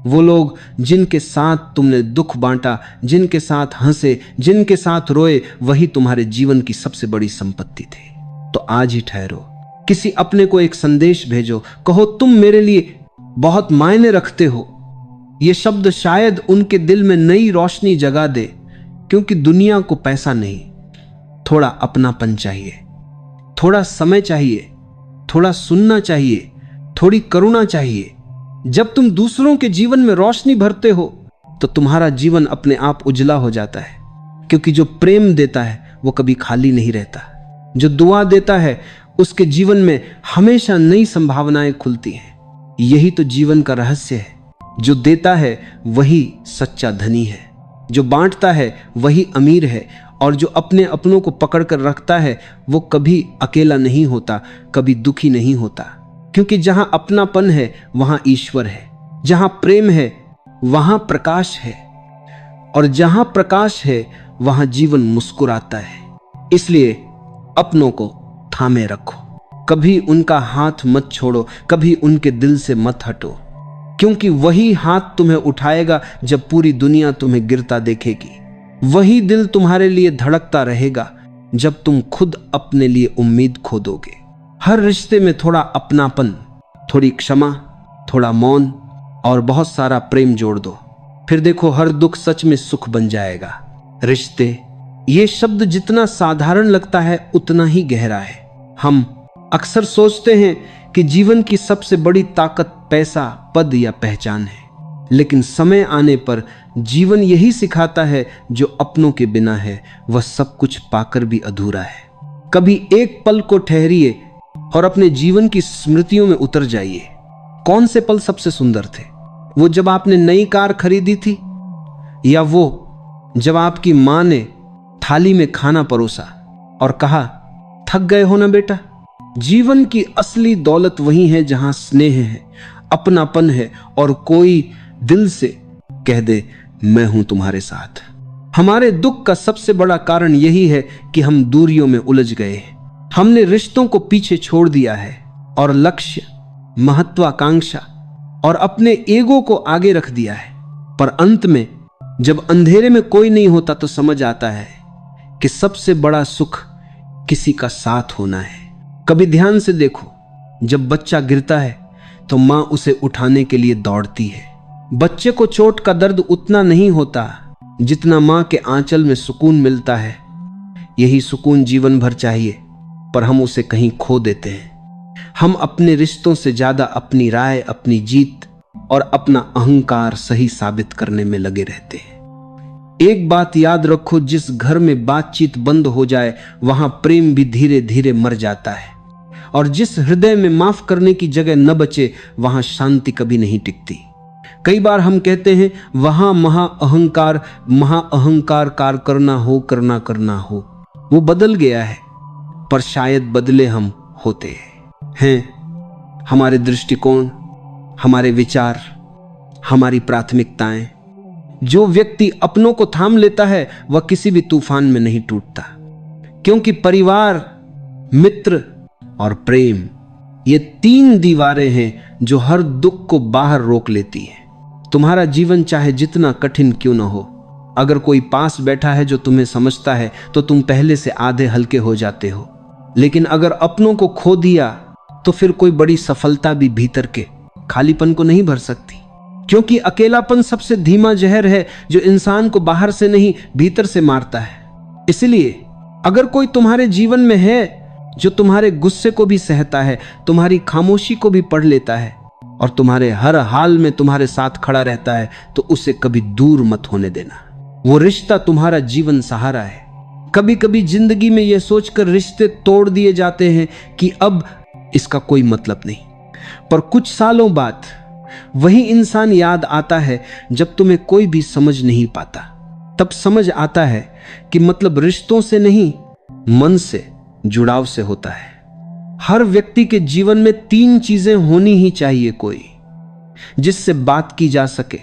वो लोग जिनके साथ तुमने दुख बांटा, जिनके साथ हंसे, जिनके साथ रोए, वही तुम्हारे जीवन की सबसे बड़ी संपत्ति थे। तो आज ही ठहरो, किसी अपने को एक संदेश भेजो, कहो तुम मेरे लिए बहुत मायने रखते हो। ये शब्द शायद उनके दिल में नई रोशनी जगा दे, क्योंकि दुनिया को पैसा नहीं, थोड़ा अपनापन चाहिए, थोड़ा समय चाहिए, थोड़ा सुनना चाहिए, थोड़ी करुणा चाहिए। जब तुम दूसरों के जीवन में रोशनी भरते हो तो तुम्हारा जीवन अपने आप उजला हो जाता है, क्योंकि जो प्रेम देता है वो कभी खाली नहीं रहता। जो दुआ देता है उसके जीवन में हमेशा नई संभावनाएं खुलती हैं। यही तो जीवन का रहस्य है। जो देता है वही सच्चा धनी है, जो बांटता है वही अमीर है, और जो अपने अपनों को पकड़ कर रखता है वो कभी अकेला नहीं होता, कभी दुखी नहीं होता। क्योंकि जहां अपनापन है वहां ईश्वर है, जहां प्रेम है वहां प्रकाश है, और जहां प्रकाश है वहां जीवन मुस्कुराता है। इसलिए अपनों को थामे रखो, कभी उनका हाथ मत छोड़ो, कभी उनके दिल से मत हटो, क्योंकि वही हाथ तुम्हें उठाएगा जब पूरी दुनिया तुम्हें गिरता देखेगी। वही दिल तुम्हारे लिए धड़कता रहेगा जब तुम खुद अपने लिए उम्मीद खो दोगे। हर रिश्ते में थोड़ा अपनापन, थोड़ी क्षमा, थोड़ा मौन और बहुत सारा प्रेम जोड़ दो, फिर देखो हर दुख सच में सुख बन जाएगा। रिश्ते, ये शब्द जितना साधारण लगता है उतना ही गहरा है। हम अक्सर सोचते हैं कि जीवन की सबसे बड़ी ताकत पैसा, पद या पहचान है, लेकिन समय आने पर जीवन यही सिखाता है जो अपनों के बिना है वह सब कुछ पाकर भी अधूरा है। कभी एक पल को ठहरिए और अपने जीवन की स्मृतियों में उतर जाइए। कौन से पल सबसे सुंदर थे? वो जब आपने नई कार खरीदी थी, या वो जब आपकी मां ने थाली में खाना परोसा और कहा, थक गए हो ना बेटा? जीवन की असली दौलत वही है जहां स्नेह है, अपनापन है और कोई दिल से कह दे, मैं हूं तुम्हारे साथ। हमारे दुख का सबसे बड़ा कारण यही है कि हम दूरियों में उलझ गए। हमने रिश्तों को पीछे छोड़ दिया है और लक्ष्य, महत्वाकांक्षा और अपने ईगो को आगे रख दिया है। पर अंत में जब अंधेरे में कोई नहीं होता तो समझ आता है कि सबसे बड़ा सुख किसी का साथ होना है। कभी ध्यान से देखो, जब बच्चा गिरता है तो मां उसे उठाने के लिए दौड़ती है। बच्चे को चोट का दर्द उतना नहीं होता जितना मां के आंचल में सुकून मिलता है। यही सुकून जीवन भर चाहिए, पर हम उसे कहीं खो देते हैं। हम अपने रिश्तों से ज्यादा अपनी राय, अपनी जीत और अपना अहंकार सही साबित करने में लगे रहते हैं। एक बात याद रखो, जिस घर में बातचीत बंद हो जाए वहां प्रेम भी धीरे धीरे मर जाता है, और जिस हृदय में माफ करने की जगह न बचे वहां शांति कभी नहीं टिकती। कई बार हम कहते हैं वहां महाअहंकार कार करना हो। वो बदल गया है, पर शायद बदले हम होते हैं। हमारे दृष्टिकोण, हमारे विचार, हमारी प्राथमिकताएं। जो व्यक्ति अपनों को थाम लेता है वह किसी भी तूफान में नहीं टूटता, क्योंकि परिवार, मित्र और प्रेम ये 3 दीवारें हैं जो हर दुख को बाहर रोक लेती हैं। तुम्हारा जीवन चाहे जितना कठिन क्यों न हो, अगर कोई पास बैठा है जो तुम्हें समझता है तो तुम पहले से आधे हल्के हो जाते हो। लेकिन अगर अपनों को खो दिया तो फिर कोई बड़ी सफलता भी भीतर के खालीपन को नहीं भर सकती, क्योंकि अकेलापन सबसे धीमा जहर है जो इंसान को बाहर से नहीं भीतर से मारता है। इसलिए अगर कोई तुम्हारे जीवन में है जो तुम्हारे गुस्से को भी सहता है, तुम्हारी खामोशी को भी पढ़ लेता है और तुम्हारे हर हाल में तुम्हारे साथ खड़ा रहता है, तो उसे कभी दूर मत होने देना। वो रिश्ता तुम्हारा जीवन सहारा है। कभी कभी जिंदगी में यह सोचकर रिश्ते तोड़ दिए जाते हैं कि अब इसका कोई मतलब नहीं, पर कुछ सालों बाद वही इंसान याद आता है जब तुम्हें कोई भी समझ नहीं पाता। तब समझ आता है कि मतलब रिश्तों से नहीं, मन से, जुड़ाव से होता है। हर व्यक्ति के जीवन में 3 चीजें होनी ही चाहिए। कोई जिससे बात की जा सके,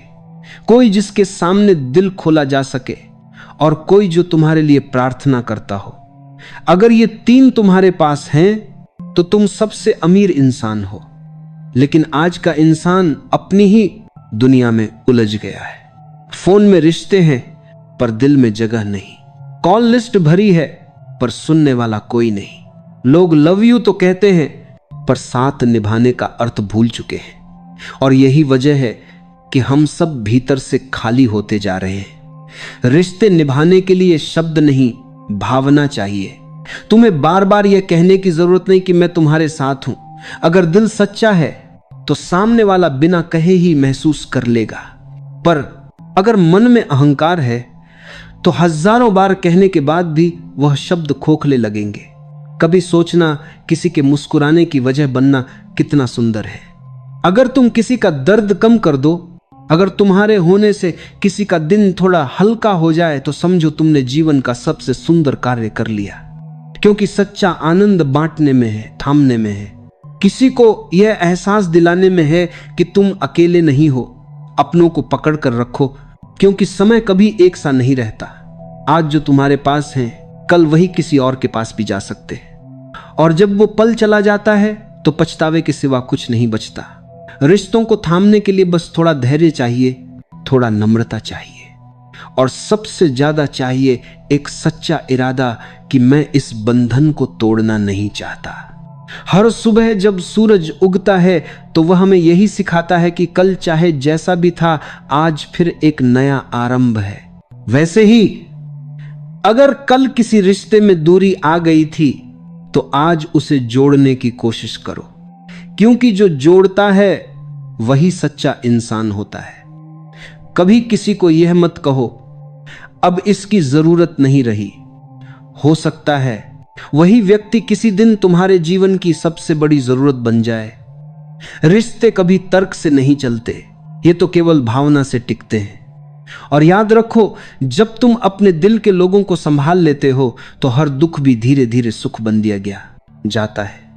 कोई जिसके सामने दिल खोला जा सके, और कोई जो तुम्हारे लिए प्रार्थना करता हो। अगर ये 3 तुम्हारे पास हैं तो तुम सबसे अमीर इंसान हो। लेकिन आज का इंसान अपनी ही दुनिया में उलझ गया है। फोन में रिश्ते हैं पर दिल में जगह नहीं। कॉल लिस्ट भरी है पर सुनने वाला कोई नहीं। लोग लव यू तो कहते हैं पर साथ निभाने का अर्थ भूल चुके हैं। और यही वजह है कि हम सब भीतर से खाली होते जा रहे हैं। रिश्ते निभाने के लिए शब्द नहीं, भावना चाहिए। तुम्हें बार बार यह कहने की जरूरत नहीं कि मैं तुम्हारे साथ हूं। अगर दिल सच्चा है तो सामने वाला बिना कहे ही महसूस कर लेगा। पर अगर मन में अहंकार है तो हजारों बार कहने के बाद भी वह शब्द खोखले लगेंगे। कभी सोचना, किसी के मुस्कुराने की वजह बनना कितना सुंदर है। अगर तुम किसी का दर्द कम कर दो, अगर तुम्हारे होने से किसी का दिन थोड़ा हल्का हो जाए, तो समझो तुमने जीवन का सबसे सुंदर कार्य कर लिया। क्योंकि सच्चा आनंद बांटने में है, थामने में है। किसी को यह एहसास दिलाने में है कि तुम अकेले नहीं हो। अपनों को पकड़ कर रखो, क्योंकि समय कभी एक सा नहीं रहता। आज जो तुम्हारे पास है, कल वही किसी और के पास भी जा सकते हैं। और जब वो पल चला जाता है तो पछतावे के सिवा कुछ नहीं बचता। रिश्तों को थामने के लिए बस थोड़ा धैर्य चाहिए, थोड़ा नम्रता चाहिए, और सबसे ज्यादा चाहिए एक सच्चा इरादा कि मैं इस बंधन को तोड़ना नहीं चाहता। हर सुबह जब सूरज उगता है तो वह हमें यही सिखाता है कि कल चाहे जैसा भी था, आज फिर एक नया आरंभ है। वैसे ही अगर कल किसी रिश्ते में दूरी आ गई थी तो आज उसे जोड़ने की कोशिश करो, क्योंकि जो जोड़ता है वही सच्चा इंसान होता है। कभी किसी को यह मत कहो अब इसकी जरूरत नहीं रही। हो सकता है वही व्यक्ति किसी दिन तुम्हारे जीवन की सबसे बड़ी जरूरत बन जाए। रिश्ते कभी तर्क से नहीं चलते, ये तो केवल भावना से टिकते हैं। और याद रखो, जब तुम अपने दिल के लोगों को संभाल लेते हो तो हर दुख भी धीरे धीरे सुख बन दिया गया जाता है।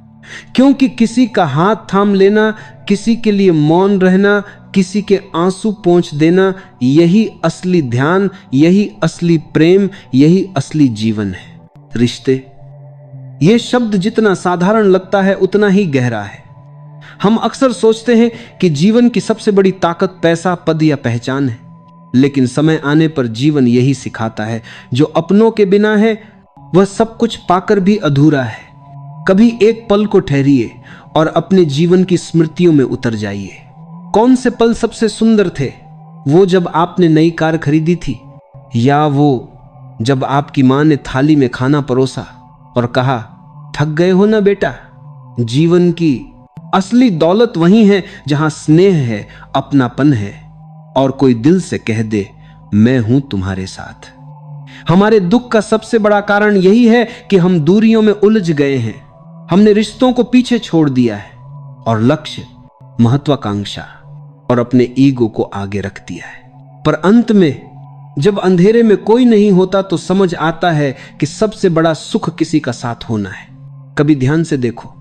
क्योंकि किसी का हाथ थाम लेना, किसी के लिए मौन रहना, किसी के आंसू पोंछ देना, यही असली ध्यान, यही असली प्रेम, यही असली जीवन है। रिश्ते, यह शब्द जितना साधारण लगता है उतना ही गहरा है। हम अक्सर सोचते हैं कि जीवन की सबसे बड़ी ताकत पैसा, पद या पहचान है, लेकिन समय आने पर जीवन यही सिखाता है, जो अपनों के बिना है वह सब कुछ पाकर भी अधूरा है। कभी एक पल को ठहरिए और अपने जीवन की स्मृतियों में उतर जाइए। कौन से पल सबसे सुंदर थे? वो जब आपने नई कार खरीदी थी, या वो जब आपकी मां ने थाली में खाना परोसा और कहा, थक गए हो ना बेटा? जीवन की असली दौलत वही है जहां स्नेह है, अपनापन है और कोई दिल से कह दे, मैं हूं तुम्हारे साथ। हमारे दुख का सबसे बड़ा कारण यही है कि हम दूरियों में उलझ गए हैं। हमने रिश्तों को पीछे छोड़ दिया है और लक्ष्य, महत्वाकांक्षा और अपने ईगो को आगे रख दिया है। पर अंत में जब अंधेरे में कोई नहीं होता तो समझ आता है कि सबसे बड़ा सुख किसी का साथ होना है। कभी ध्यान से देखो,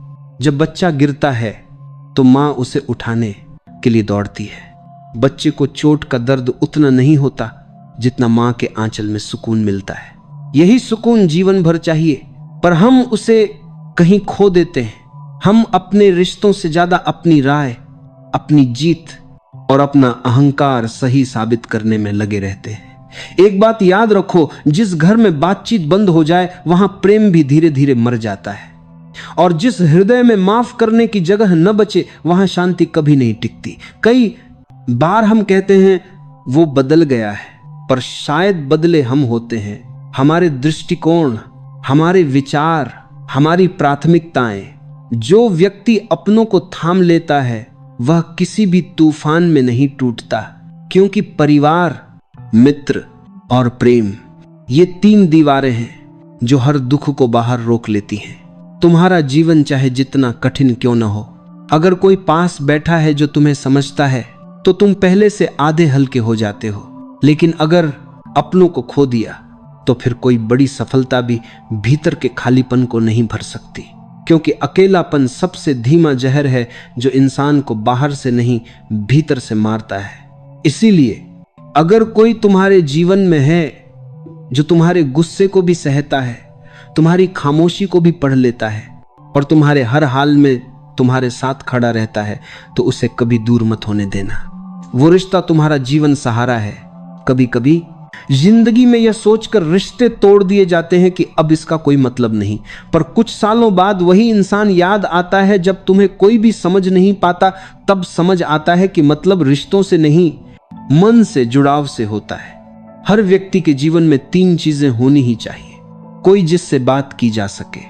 जब बच्चा गिरता है तो मां उसे उठाने के लिए दौड़ती है। बच्चे को चोट का दर्द उतना नहीं होता जितना मां के आंचल में सुकून मिलता है। यही सुकून जीवन भर चाहिए, पर हम उसे कहीं खो देते हैं। हम अपने रिश्तों से ज्यादा अपनी राय, अपनी जीत और अपना अहंकार सही साबित करने में लगे रहते हैं। एक बात याद रखो, जिस घर में बातचीत बंद हो जाए वहां प्रेम भी धीरे धीरे मर जाता है, और जिस हृदय में माफ करने की जगह न बचे वहां शांति कभी नहीं टिकती। कई बार हम कहते हैं वो बदल गया है, पर शायद बदले हम होते हैं। हमारे दृष्टिकोण, हमारे विचार, हमारी प्राथमिकताएं। जो व्यक्ति अपनों को थाम लेता है वह किसी भी तूफान में नहीं टूटता, क्योंकि परिवार, मित्र और प्रेम, ये 3 दीवारें हैं जो हर दुख को बाहर रोक लेती हैं। तुम्हारा जीवन चाहे जितना कठिन क्यों न हो, अगर कोई पास बैठा है जो तुम्हें समझता है तो तुम पहले से आधे हल्के हो जाते हो। लेकिन अगर अपनों को खो दिया तो फिर कोई बड़ी सफलता भी भीतर के खालीपन को नहीं भर सकती, क्योंकि अकेलापन सबसे धीमा जहर है जो इंसान को बाहर से नहीं भीतर से मारता है। इसीलिए अगर कोई तुम्हारे जीवन में है जो तुम्हारे गुस्से को भी सहता है, तुम्हारी खामोशी को भी पढ़ लेता है और तुम्हारे हर हाल में तुम्हारे साथ खड़ा रहता है, तो उसे कभी दूर मत होने देना। वो रिश्ता तुम्हारा जीवन सहारा है। कभी कभी जिंदगी में यह सोचकर रिश्ते तोड़ दिए जाते हैं कि अब इसका कोई मतलब नहीं, पर कुछ सालों बाद वही इंसान याद आता है जब तुम्हें कोई भी समझ नहीं पाता। तब समझ आता है कि मतलब रिश्तों से नहीं, मन से, जुड़ाव से होता है। हर व्यक्ति के जीवन में 3 चीजें होनी ही चाहिए। कोई जिससे बात की जा सके,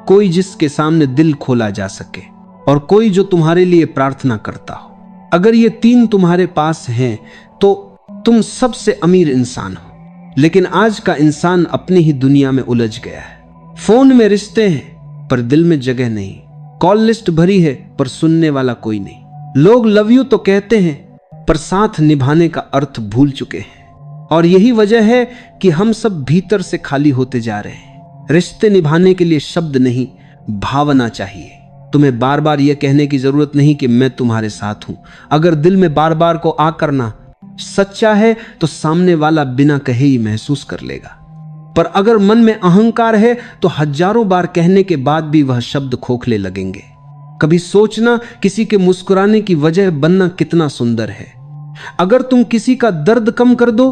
कोई जिसके सामने दिल खोला जा सके, और कोई जो तुम्हारे लिए प्रार्थना करता हो। अगर ये 3 तुम्हारे पास हैं तो तुम सबसे अमीर इंसान हो। लेकिन आज का इंसान अपनी ही दुनिया में उलझ गया है। फोन में रिश्ते हैं पर दिल में जगह नहीं, कॉल लिस्ट भरी है पर सुनने वाला कोई नहीं। लोग लव यू तो कहते हैं पर साथ निभाने का अर्थ भूल चुके हैं। और यही वजह है कि हम सब भीतर से खाली होते जा रहे हैं। रिश्ते निभाने के लिए शब्द नहीं, भावना चाहिए। तुम्हें बार बार यह कहने की जरूरत नहीं कि मैं तुम्हारे साथ हूं। अगर दिल में बार बार को आ करना सच्चा है तो सामने वाला बिना कहे ही महसूस कर लेगा। पर अगर मन में अहंकार है तो हजारों बार कहने के बाद भी वह शब्द खोखले लगेंगे। कभी सोचना, किसी के मुस्कुराने की वजह बनना कितना सुंदर है। अगर तुम किसी का दर्द कम कर दो,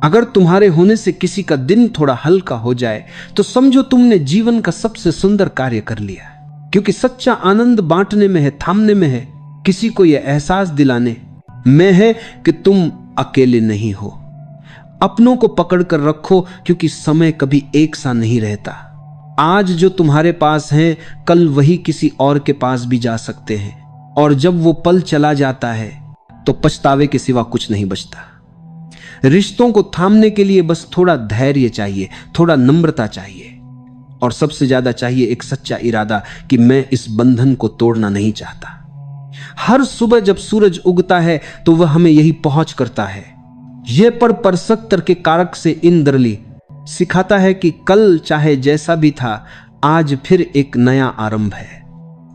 अगर तुम्हारे होने से किसी का दिन थोड़ा हल्का हो जाए, तो समझो तुमने जीवन का सबसे सुंदर कार्य कर लिया। क्योंकि सच्चा आनंद बांटने में है, थामने में है, किसी को यह एहसास दिलाने में है कि तुम अकेले नहीं हो। अपनों को पकड़ कर रखो, क्योंकि समय कभी एक सा नहीं रहता। आज जो तुम्हारे पास है कल वही किसी और के पास भी जा सकते हैं। और जब वो पल चला जाता है तो पछतावे के सिवा कुछ नहीं बचता। रिश्तों को थामने के लिए बस थोड़ा धैर्य चाहिए, थोड़ा नम्रता चाहिए, और सबसे ज्यादा चाहिए एक सच्चा इरादा कि मैं इस बंधन को तोड़ना नहीं चाहता। हर सुबह जब सूरज उगता है तो वह हमें यही पहुंच करता है। यह पर परसक के कारक से इंद्रली सिखाता है कि कल चाहे जैसा भी था, आज फिर एक नया आरंभ है।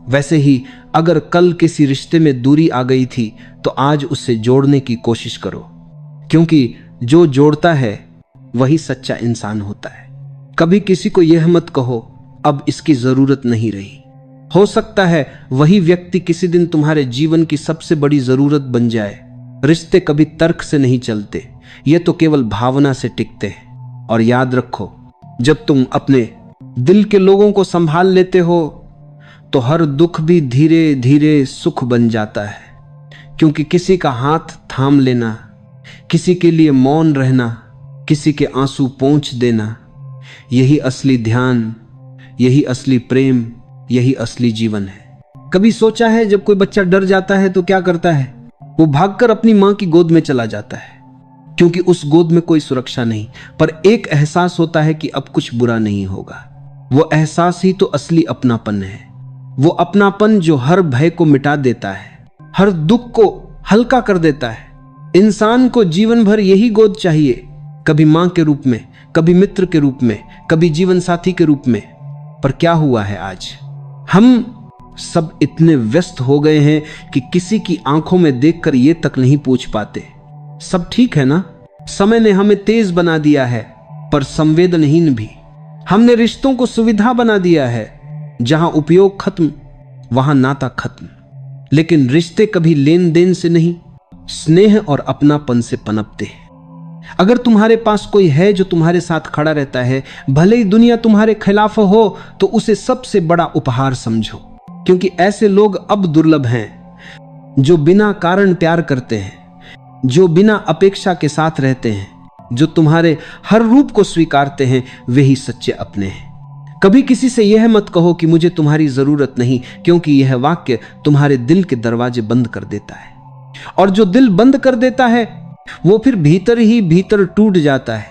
वैसे ही अगर कल किसी रिश्ते में दूरी आ गई थी तो आज उससे जोड़ने की कोशिश करो, क्योंकि जो जोड़ता है वही सच्चा इंसान होता है। कभी किसी को यह मत कहो अब इसकी जरूरत नहीं रही। हो सकता है वही व्यक्ति किसी दिन तुम्हारे जीवन की सबसे बड़ी जरूरत बन जाए। रिश्ते कभी तर्क से नहीं चलते, ये तो केवल भावना से टिकते हैं। और याद रखो, जब तुम अपने दिल के लोगों को संभाल लेते हो तो हर दुख भी धीरे धीरे सुख बन जाता है। क्योंकि किसी का हाथ थाम लेना, किसी के लिए मौन रहना, किसी के आंसू पोंछ देना, यही असली ध्यान, यही असली प्रेम, यही असली जीवन है। कभी सोचा है जब कोई बच्चा डर जाता है तो क्या करता है? वो भागकर अपनी मां की गोद में चला जाता है, क्योंकि उस गोद में कोई सुरक्षा नहीं, पर एक एहसास होता है कि अब कुछ बुरा नहीं होगा। वो एहसास ही तो असली अपनापन है। वो अपनापन जो हर भय को मिटा देता है, हर दुख को हल्का कर देता है। इंसान को जीवन भर यही गोद चाहिए, कभी मां के रूप में, कभी मित्र के रूप में, कभी जीवन साथी के रूप में। पर क्या हुआ है आज? हम सब इतने व्यस्त हो गए हैं कि किसी की आंखों में देखकर ये तक नहीं पूछ पाते, सब ठीक है ना? समय ने हमें तेज बना दिया है, पर संवेदनहीन भी। हमने रिश्तों को सुविधा बना दिया है, जहां उपयोग खत्म वहां नाता खत्म। लेकिन रिश्ते कभी लेन देन से नहीं, स्नेह और अपनापन से पनपते हैं। अगर तुम्हारे पास कोई है जो तुम्हारे साथ खड़ा रहता है, भले ही दुनिया तुम्हारे खिलाफ हो, तो उसे सबसे बड़ा उपहार समझो। क्योंकि ऐसे लोग अब दुर्लभ हैं जो बिना कारण प्यार करते हैं, जो बिना अपेक्षा के साथ रहते हैं, जो तुम्हारे हर रूप को स्वीकारते हैं। वे ही सच्चे अपने हैं। कभी किसी से यह मत कहो कि मुझे तुम्हारी जरूरत नहीं, क्योंकि यह वाक्य तुम्हारे दिल के दरवाजे बंद कर देता है। और जो दिल बंद कर देता है वो फिर भीतर ही भीतर टूट जाता है।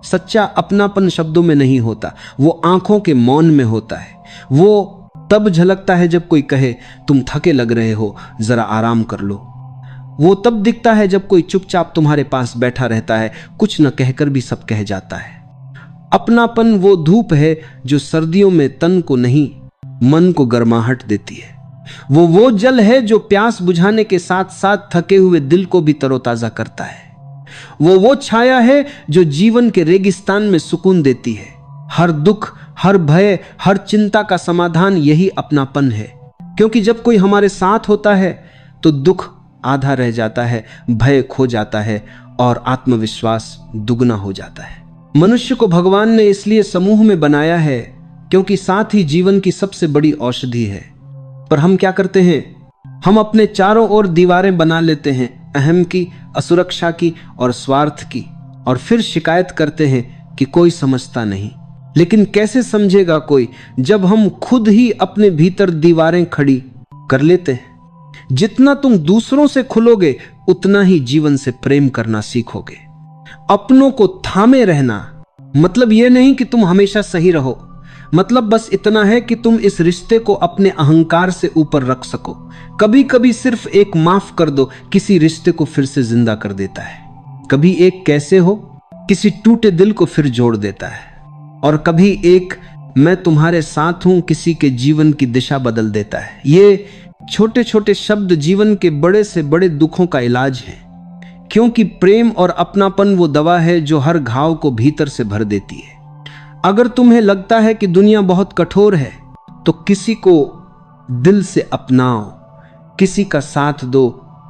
सच्चा अपनापन शब्दों में नहीं होता, वो आंखों के मौन में होता है। वो तब झलकता है जब कोई कहे तुम थके लग रहे हो, जरा आराम कर लो। वो तब दिखता है जब कोई चुपचाप तुम्हारे पास बैठा रहता है, कुछ न कहकर भी सब कह जाता है। अपनापन वो धूप है जो सर्दियों में तन को नहीं, मन को गर्माहट देती है। वो जल है जो प्यास बुझाने के साथ साथ थके हुए दिल को भी तरोताजा करता है। वो छाया है जो जीवन के रेगिस्तान में सुकून देती है। हर दुख, हर भय, हर चिंता का समाधान यही अपनापन है। क्योंकि जब कोई हमारे साथ होता है तो दुख आधा रह जाता है, भय खो जाता है और आत्मविश्वास दुगना हो जाता है। मनुष्य को भगवान ने इसलिए समूह में बनाया है क्योंकि साथ ही जीवन की सबसे बड़ी औषधि है। पर हम क्या करते हैं? हम अपने चारों ओर दीवारें बना लेते हैं, अहम की, असुरक्षा की और स्वार्थ की, और फिर शिकायत करते हैं कि कोई समझता नहीं। लेकिन कैसे समझेगा कोई जब हम खुद ही अपने भीतर दीवारें खड़ी कर लेते हैं? जितना तुम दूसरों से खुलोगे उतना ही जीवन से प्रेम करना सीखोगे। अपनों को थामे रहना मतलब यह नहीं कि तुम हमेशा सही रहो, मतलब बस इतना है कि तुम इस रिश्ते को अपने अहंकार से ऊपर रख सको। कभी कभी सिर्फ एक माफ कर दो किसी रिश्ते को फिर से जिंदा कर देता है। कभी एक कैसे हो किसी टूटे दिल को फिर जोड़ देता है, और कभी एक मैं तुम्हारे साथ हूं किसी के जीवन की दिशा बदल देता है। ये छोटे छोटे शब्द जीवन के बड़े से बड़े दुखों का इलाज है, क्योंकि प्रेम और अपनापन वो दवा है जो हर घाव को भीतर से भर देती है। अगर तुम्हें लगता है कि दुनिया बहुत कठोर है तो किसी को दिल से अपनाओ, किसी का साथ दो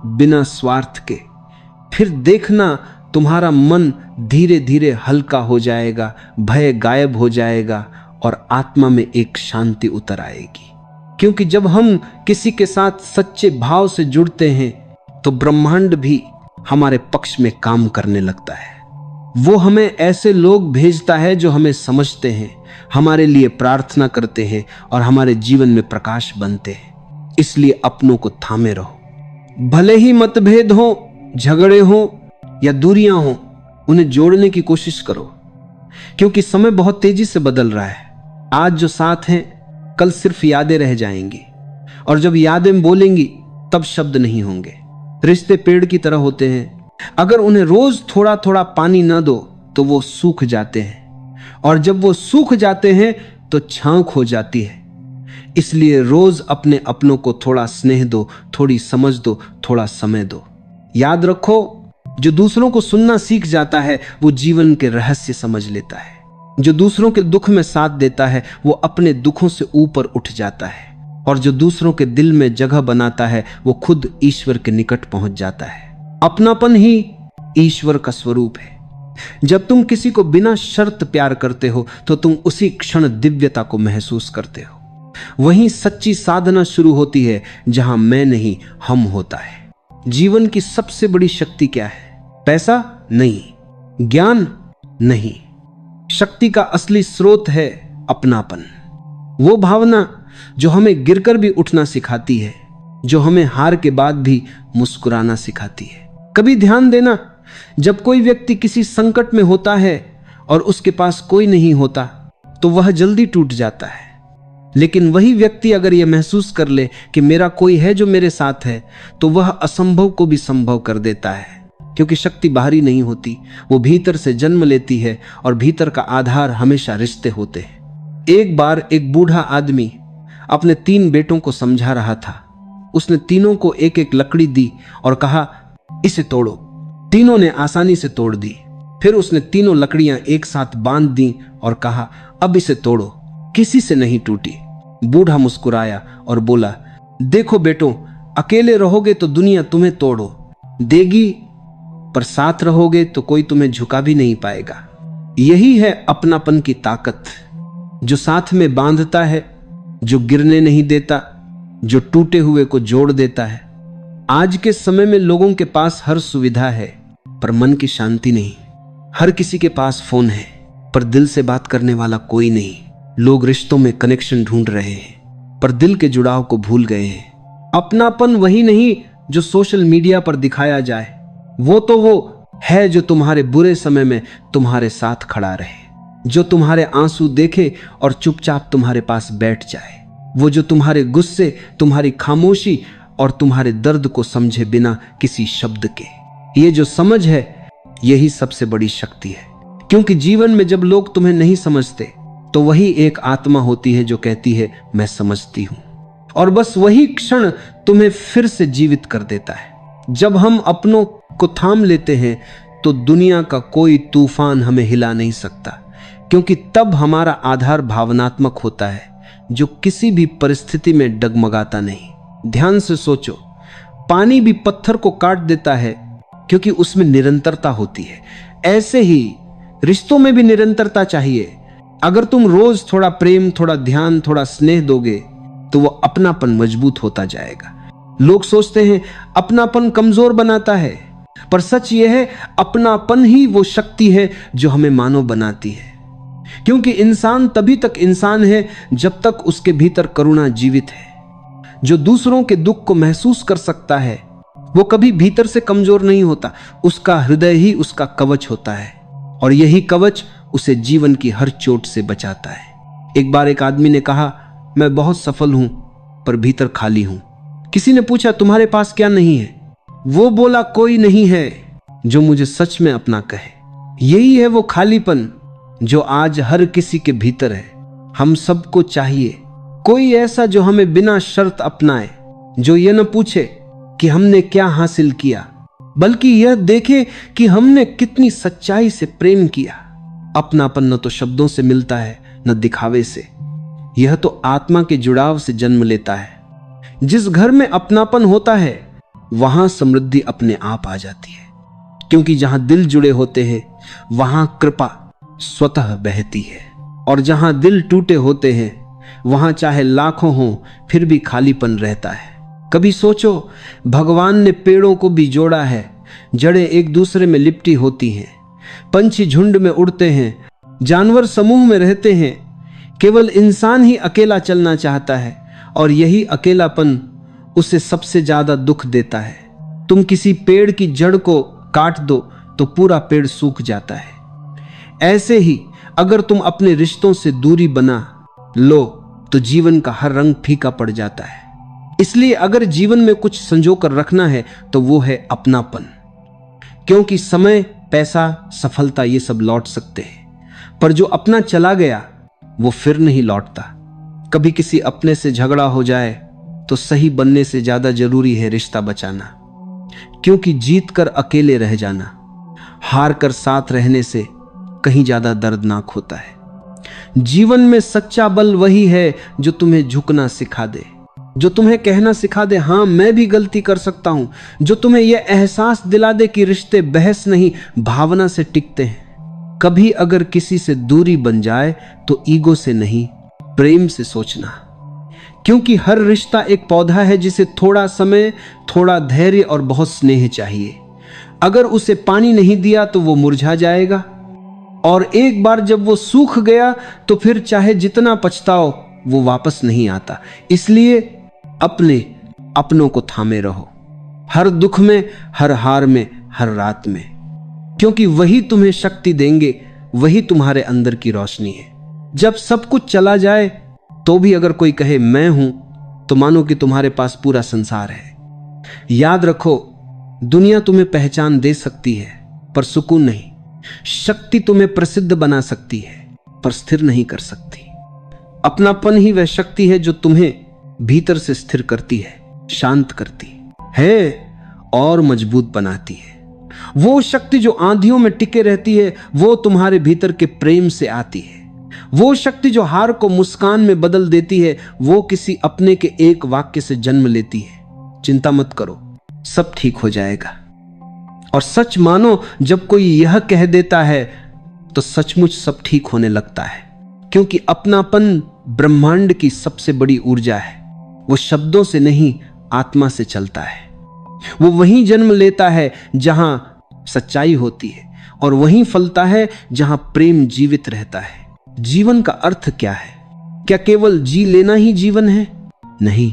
बिना स्वार्थ के। फिर देखना तुम्हारा मन धीरे धीरे हल्का हो जाएगा, भय गायब हो जाएगा और आत्मा में एक शांति उतर आएगी। क्योंकि जब हम किसी के साथ सच्चे भाव से जुड़ते हैं तो ब्रह्मांड भी हमारे पक्ष में काम करने लगता है। वो हमें ऐसे लोग भेजता है जो हमें समझते हैं, हमारे लिए प्रार्थना करते हैं और हमारे जीवन में प्रकाश बनते हैं। इसलिए अपनों को थामे रहो। भले ही मतभेद हो, झगड़े हो या दूरियां हो, उन्हें जोड़ने की कोशिश करो, क्योंकि समय बहुत तेजी से बदल रहा है। आज जो साथ हैं, कल सिर्फ यादें रह जाएंगी, और जब यादें बोलेंगी तब शब्द नहीं होंगे। रिश्ते पेड़ की तरह होते हैं, अगर उन्हें रोज थोड़ा थोड़ा पानी न दो तो वो सूख जाते हैं, और जब वो सूख जाते हैं तो छांव खो जाती है। इसलिए रोज अपने अपनों को थोड़ा स्नेह दो, थोड़ी समझ दो, थोड़ा समय दो। याद रखो, जो दूसरों को सुनना सीख जाता है वो जीवन के रहस्य समझ लेता है। जो दूसरों के दुख में साथ देता है वो अपने दुखों से ऊपर उठ जाता है, और जो दूसरों के दिल में जगह बनाता है वो खुद ईश्वर के निकट पहुंच जाता है। अपनापन ही ईश्वर का स्वरूप है। जब तुम किसी को बिना शर्त प्यार करते हो तो तुम उसी क्षण दिव्यता को महसूस करते हो। वहीं सच्ची साधना शुरू होती है, जहां मैं नहीं हम होता है। जीवन की सबसे बड़ी शक्ति क्या है? पैसा नहीं, ज्ञान नहीं। शक्ति का असली स्रोत है अपनापन। वो भावना जो हमें गिरकर भी उठना सिखाती है, जो हमें हार के बाद भी मुस्कुराना सिखाती है। कभी ध्यान देना, जब कोई व्यक्ति किसी संकट में होता है और उसके पास कोई नहीं होता तो वह जल्दी टूट जाता है। लेकिन वही व्यक्ति अगर यह महसूस कर ले कि मेरा कोई है जो मेरे साथ है, तो वह असंभव को भी संभव कर देता है। क्योंकि शक्ति बाहरी नहीं होती, वो भीतर से जन्म लेती है, और भीतर का आधार हमेशा रिश्ते होते हैं। एक बार एक बूढ़ा आदमी अपने 3 बेटों को समझा रहा था। उसने तीनों को एक एक लकड़ी दी और कहा, इसे तोड़ो। तीनों ने आसानी से तोड़ दी। फिर उसने तीनों लकड़ियां एक साथ बांध दी और कहा, अब इसे तोड़ो। किसी से नहीं टूटी। बूढ़ा मुस्कुराया और बोला, देखो बेटो, अकेले रहोगे तो दुनिया तुम्हें तोड़ो देगी, पर साथ रहोगे तो कोई तुम्हें झुका भी नहीं पाएगा। यही है अपनापन की ताकत, जो साथ में बांधता है, जो गिरने नहीं देता, जो टूटे हुए को जोड़ देता है। आज के समय में लोगों के पास हर सुविधा है, पर मन की शांति नहीं। हर किसी के पास फोन है, पर दिल से बात करने वाला कोई नहीं। लोग रिश्तों में कनेक्शन ढूंढ रहे हैं, पर दिल के जुड़ाव को भूल गए हैं। अपनापन वही नहीं जो सोशल मीडिया पर दिखाया जाए, वो है जो तुम्हारे बुरे समय में तुम्हारे साथ खड़ा रहे, जो तुम्हारे आंसू देखे और चुपचाप तुम्हारे पास बैठ जाए, वो जो तुम्हारे गुस्से, तुम्हारी खामोशी और तुम्हारे दर्द को समझे बिना किसी शब्द के। ये जो समझ है, यही सबसे बड़ी शक्ति है। क्योंकि जीवन में जब लोग तुम्हें नहीं समझते तो वही एक आत्मा होती है जो कहती है मैं समझती हूं, और बस वही क्षण तुम्हें फिर से जीवित कर देता है। जब हम अपनों को थाम लेते हैं तो दुनिया का कोई तूफान हमें हिला नहीं सकता, क्योंकि तब हमारा आधार भावनात्मक होता है, जो किसी भी परिस्थिति में डगमगाता नहीं। ध्यान से सोचो, पानी भी पत्थर को काट देता है क्योंकि उसमें निरंतरता होती है। ऐसे ही रिश्तों में भी निरंतरता चाहिए। अगर तुम रोज थोड़ा प्रेम, थोड़ा ध्यान, थोड़ा स्नेह दोगे तो वो अपनापन मजबूत होता जाएगा। लोग सोचते हैं अपनापन कमजोर बनाता है, पर सच यह है अपनापन ही वो शक्ति है जो हमें मानव बनाती है। क्योंकि इंसान तभी तक इंसान है जब तक उसके भीतर करुणा जीवित है। जो दूसरों के दुख को महसूस कर सकता है वो कभी भीतर से कमजोर नहीं होता। उसका हृदय ही उसका कवच होता है, और यही कवच उसे जीवन की हर चोट से बचाता है। एक बार एक आदमी ने कहा, मैं बहुत सफल हूं पर भीतर खाली हूं। किसी ने पूछा, तुम्हारे पास क्या नहीं है? वो बोला, कोई नहीं है जो मुझे सच में अपना कहे। यही है वो खालीपन जो आज हर किसी के भीतर है। हम सबको चाहिए कोई ऐसा जो हमें बिना शर्त अपनाए, जो ये न पूछे कि हमने क्या हासिल किया, बल्कि यह देखे कि हमने कितनी सच्चाई से प्रेम किया। अपनापन न तो शब्दों से मिलता है, न दिखावे से। यह तो आत्मा के जुड़ाव से जन्म लेता है। जिस घर में अपनापन होता है वहां समृद्धि अपने आप आ जाती है, क्योंकि जहां दिल जुड़े होते हैं वहां कृपा स्वतः बहती है, और जहां दिल टूटे होते हैं वहां चाहे लाखों हों फिर भी खालीपन रहता है। कभी सोचो, भगवान ने पेड़ों को भी जोड़ा है, जड़ें एक दूसरे में लिपटी होती हैं, पंछी झुंड में उड़ते हैं, जानवर समूह में रहते हैं। केवल इंसान ही अकेला चलना चाहता है, और यही अकेलापन उसे सबसे ज्यादा दुख देता है। तुम किसी पेड़ की जड़ को काट दो तो पूरा पेड़ सूख जाता है। ऐसे ही अगर तुम अपने रिश्तों से दूरी बना लो तो जीवन का हर रंग फीका पड़ जाता है। इसलिए अगर जीवन में कुछ संजो कर रखना है तो वो है अपनापन, क्योंकि समय, पैसा, सफलता ये सब लौट सकते हैं, पर जो अपना चला गया वो फिर नहीं लौटता। कभी किसी अपने से झगड़ा हो जाए तो सही बनने से ज्यादा जरूरी है रिश्ता बचाना, क्योंकि जीत कर अकेले रह जाना हार कर साथ रहने से कहीं ज्यादा दर्दनाक होता है। जीवन में सच्चा बल वही है जो तुम्हें झुकना सिखा दे, जो तुम्हें कहना सिखा दे हाँ मैं भी गलती कर सकता हूं, जो तुम्हें यह एहसास दिला दे कि रिश्ते बहस नहीं भावना से टिकते हैं। कभी अगर किसी से दूरी बन जाए तो ईगो से नहीं, प्रेम से सोचना, क्योंकि हर रिश्ता एक पौधा है जिसे थोड़ा समय, थोड़ा धैर्य और बहुत स्नेह चाहिए। अगर उसे पानी नहीं दिया तो वो मुरझा जाएगा, और एक बार जब वो सूख गया तो फिर चाहे जितना पछताओ वो वापस नहीं आता। इसलिए अपनों को थामे रहो, हर दुख में, हर हार में, हर रात में, क्योंकि वही तुम्हें शक्ति देंगे, वही तुम्हारे अंदर की रोशनी है। जब सब कुछ चला जाए तो भी अगर कोई कहे मैं हूं तो मानो कि तुम्हारे पास पूरा संसार है। याद रखो, दुनिया तुम्हें पहचान दे सकती है पर सुकून नहीं। शक्ति तुम्हें प्रसिद्ध बना सकती है पर स्थिर नहीं कर सकती। अपनापन ही वह शक्ति है जो तुम्हें भीतर से स्थिर करती है, शांत करती है और मजबूत बनाती है। वो शक्ति जो आंधियों में टिके रहती है वो तुम्हारे भीतर के प्रेम से आती है। वो शक्ति जो हार को मुस्कान में बदल देती है वो किसी अपने के एक वाक्य से जन्म लेती है। चिंता मत करो, सब ठीक हो जाएगा। और सच मानो, जब कोई यह कह देता है तो सचमुच सब ठीक होने लगता है, क्योंकि अपनापन ब्रह्मांड की सबसे बड़ी ऊर्जा है। वो शब्दों से नहीं, आत्मा से चलता है। वो वहीं जन्म लेता है जहां सच्चाई होती है, और वहीं फलता है जहां प्रेम जीवित रहता है। जीवन का अर्थ क्या है? क्या केवल जी लेना ही जीवन है? नहीं,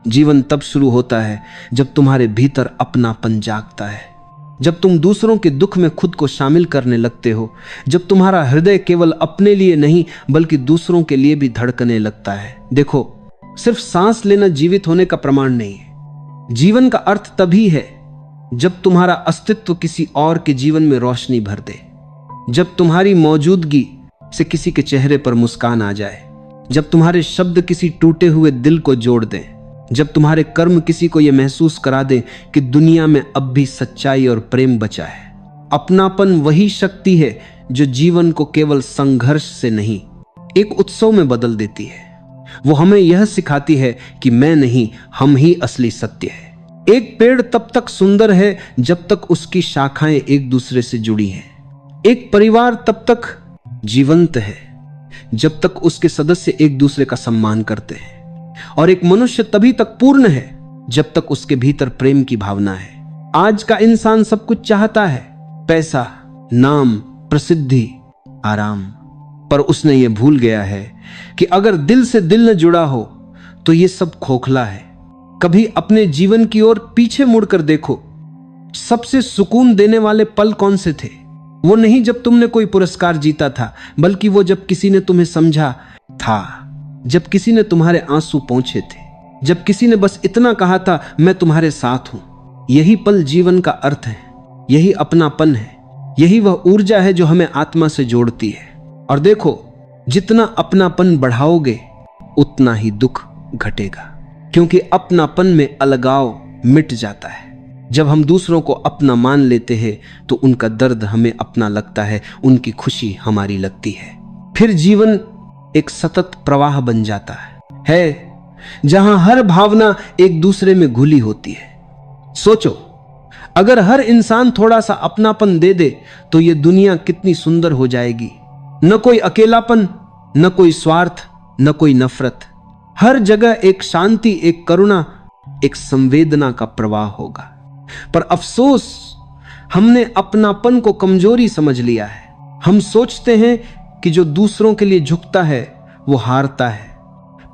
जीवन तब शुरू होता है जब तुम्हारे भीतर अपनापन जागता है, जब तुम दूसरों के दुख में खुद को शामिल करने लगते हो, जब तुम्हारा हृदय केवल अपने लिए नहीं बल्कि दूसरों के लिए भी धड़कने लगता है। देखो, सिर्फ सांस लेना जीवित होने का प्रमाण नहीं है। जीवन का अर्थ तभी है जब तुम्हारा अस्तित्व किसी और के जीवन में रोशनी भर दे, जब तुम्हारी मौजूदगी से किसी के चेहरे पर मुस्कान आ जाए, जब तुम्हारे शब्द किसी टूटे हुए दिल को जोड़ दें, जब तुम्हारे कर्म किसी को यह महसूस करा दें कि दुनिया में अब भी सच्चाई और प्रेम बचा है। अपनापन वही शक्ति है जो जीवन को केवल संघर्ष से नहीं, एक उत्सव में बदल देती है। वो हमें यह सिखाती है कि मैं नहीं, हम ही असली सत्य है। एक पेड़ तब तक सुंदर है जब तक उसकी शाखाएं एक दूसरे से जुड़ी हैं। एक परिवार तब तक जीवंत है जब तक उसके सदस्य एक दूसरे का सम्मान करते हैं, और एक मनुष्य तभी तक पूर्ण है जब तक उसके भीतर प्रेम की भावना है। आज का इंसान सब कुछ चाहता है, पैसा, नाम, प्रसिद्धि, आराम, पर उसने ये भूल गया है कि अगर दिल से दिल न जुड़ा हो तो ये सब खोखला है। कभी अपने जीवन की ओर पीछे मुड़कर देखो, सबसे सुकून देने वाले पल कौन से थे? वो नहीं जब तुमने कोई पुरस्कार जीता था, बल्कि वो जब किसी ने तुम्हें समझा था, जब किसी ने तुम्हारे आंसू पोंछे थे, जब किसी ने बस इतना कहा था मैं तुम्हारे साथ हूं। यही पल जीवन का अर्थ है, यही अपनापन है, यही वह ऊर्जा है जो हमें आत्मा से जोड़ती है। और देखो, जितना अपनापन बढ़ाओगे उतना ही दुख घटेगा, क्योंकि अपनापन में अलगाव मिट जाता है। जब हम दूसरों को अपना मान लेते हैं तो उनका दर्द हमें अपना लगता है, उनकी खुशी हमारी लगती है। फिर जीवन एक सतत प्रवाह बन जाता है जहां हर भावना एक दूसरे में घुली होती है। सोचो, अगर हर इंसान थोड़ा सा अपनापन दे दे तो ये दुनिया कितनी सुंदर हो जाएगी। न कोई अकेलापन, न कोई स्वार्थ, न कोई नफरत। हर जगह एक शांति, एक करुणा, एक संवेदना का प्रवाह होगा। पर अफसोस, हमने अपनापन को कमजोरी समझ लिया है। हम सोचते हैं कि जो दूसरों के लिए झुकता है वो हारता है,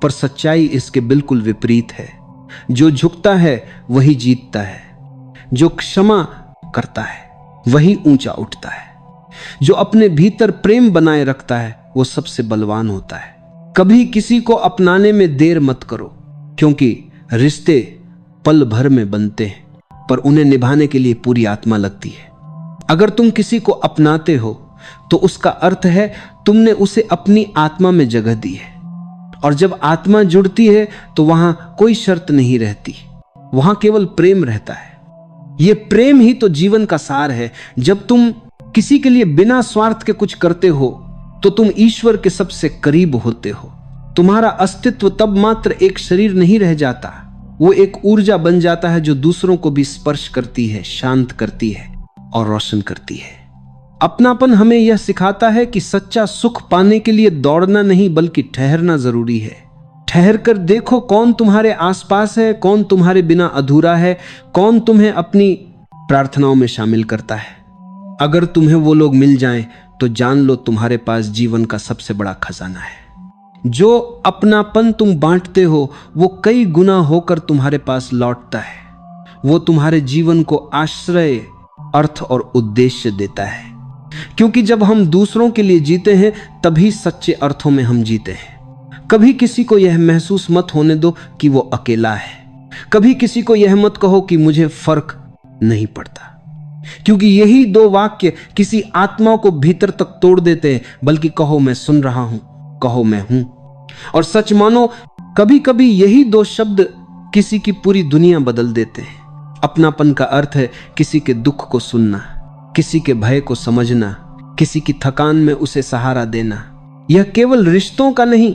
पर सच्चाई इसके बिल्कुल विपरीत है। जो झुकता है वही जीतता है, जो क्षमा करता है वही ऊंचा उठता है, जो अपने भीतर प्रेम बनाए रखता है वो सबसे बलवान होता है। कभी किसी को अपनाने में देर मत करो, क्योंकि रिश्ते पल भर में बनते हैं पर उन्हें निभाने के लिए पूरी आत्मा लगती है। अगर तुम किसी को अपनाते हो तो उसका अर्थ है तुमने उसे अपनी आत्मा में जगह दी है, और जब आत्मा जुड़ती है तो वहां कोई शर्त नहीं रहती, वहां केवल प्रेम रहता है। यह प्रेम ही तो जीवन का सार है। जब तुम किसी के लिए बिना स्वार्थ के कुछ करते हो तो तुम ईश्वर के सबसे करीब होते हो। तुम्हारा अस्तित्व तब मात्र एक शरीर नहीं रह जाता, वो एक ऊर्जा बन जाता है जो दूसरों को भी स्पर्श करती है, शांत करती है और रोशन करती है। अपनापन हमें यह सिखाता है कि सच्चा सुख पाने के लिए दौड़ना नहीं बल्कि ठहरना जरूरी है। ठहर कर देखो कौन तुम्हारे आसपास है, कौन तुम्हारे बिना अधूरा है, कौन तुम्हें अपनी प्रार्थनाओं में शामिल करता है। अगर तुम्हें वो लोग मिल जाएं तो जान लो तुम्हारे पास जीवन का सबसे बड़ा खजाना है। जो अपनापन तुम बांटते हो वो कई गुना होकर तुम्हारे पास लौटता है। वो तुम्हारे जीवन को आश्रय, अर्थ और उद्देश्य देता है, क्योंकि जब हम दूसरों के लिए जीते हैं तभी सच्चे अर्थों में हम जीते हैं। कभी किसी को यह महसूस मत होने दो कि वो अकेला है। कभी किसी को यह मत कहो कि मुझे फर्क नहीं पड़ता, क्योंकि यही दो वाक्य किसी आत्मा को भीतर तक तोड़ देते हैं। बल्कि कहो मैं सुन रहा हूं, कहो मैं हूं। और सच मानो कभी कभी यही दो शब्द किसी की पूरी दुनिया बदल देते हैं। अपनापन का अर्थ है किसी के दुख को सुनना, किसी के भय को समझना, किसी की थकान में उसे सहारा देना। यह केवल रिश्तों का नहीं,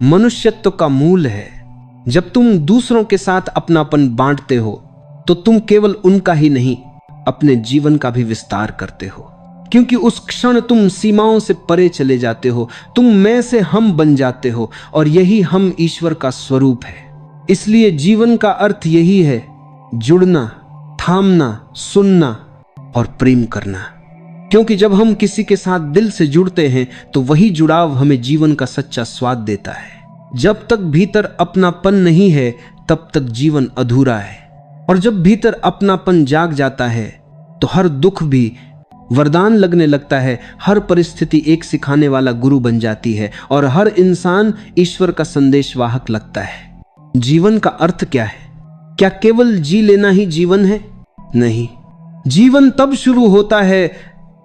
मनुष्यत्व का मूल है। जब तुम दूसरों के साथ अपनापन बांटते हो तो तुम केवल उनका ही नहीं, अपने जीवन का भी विस्तार करते हो, क्योंकि उस क्षण तुम सीमाओं से परे चले जाते हो। तुम मैं से हम बन जाते हो, और यही हम ईश्वर का स्वरूप है। इसलिए जीवन का अर्थ यही है, जुड़ना, थामना, सुनना और प्रेम करना। क्योंकि जब हम किसी के साथ दिल से जुड़ते हैं तो वही जुड़ाव हमें जीवन का सच्चा स्वाद देता है। जब तक भीतर अपनापन नहीं है तब तक जीवन अधूरा है, और जब भीतर अपनापन जाग जाता है तो हर दुख भी वरदान लगने लगता है। हर परिस्थिति एक सिखाने वाला गुरु बन जाती है, और हर इंसान ईश्वर का संदेशवाहक लगता है। जीवन का अर्थ क्या है? क्या केवल जी लेना ही जीवन है? नहीं, जीवन तब शुरू होता है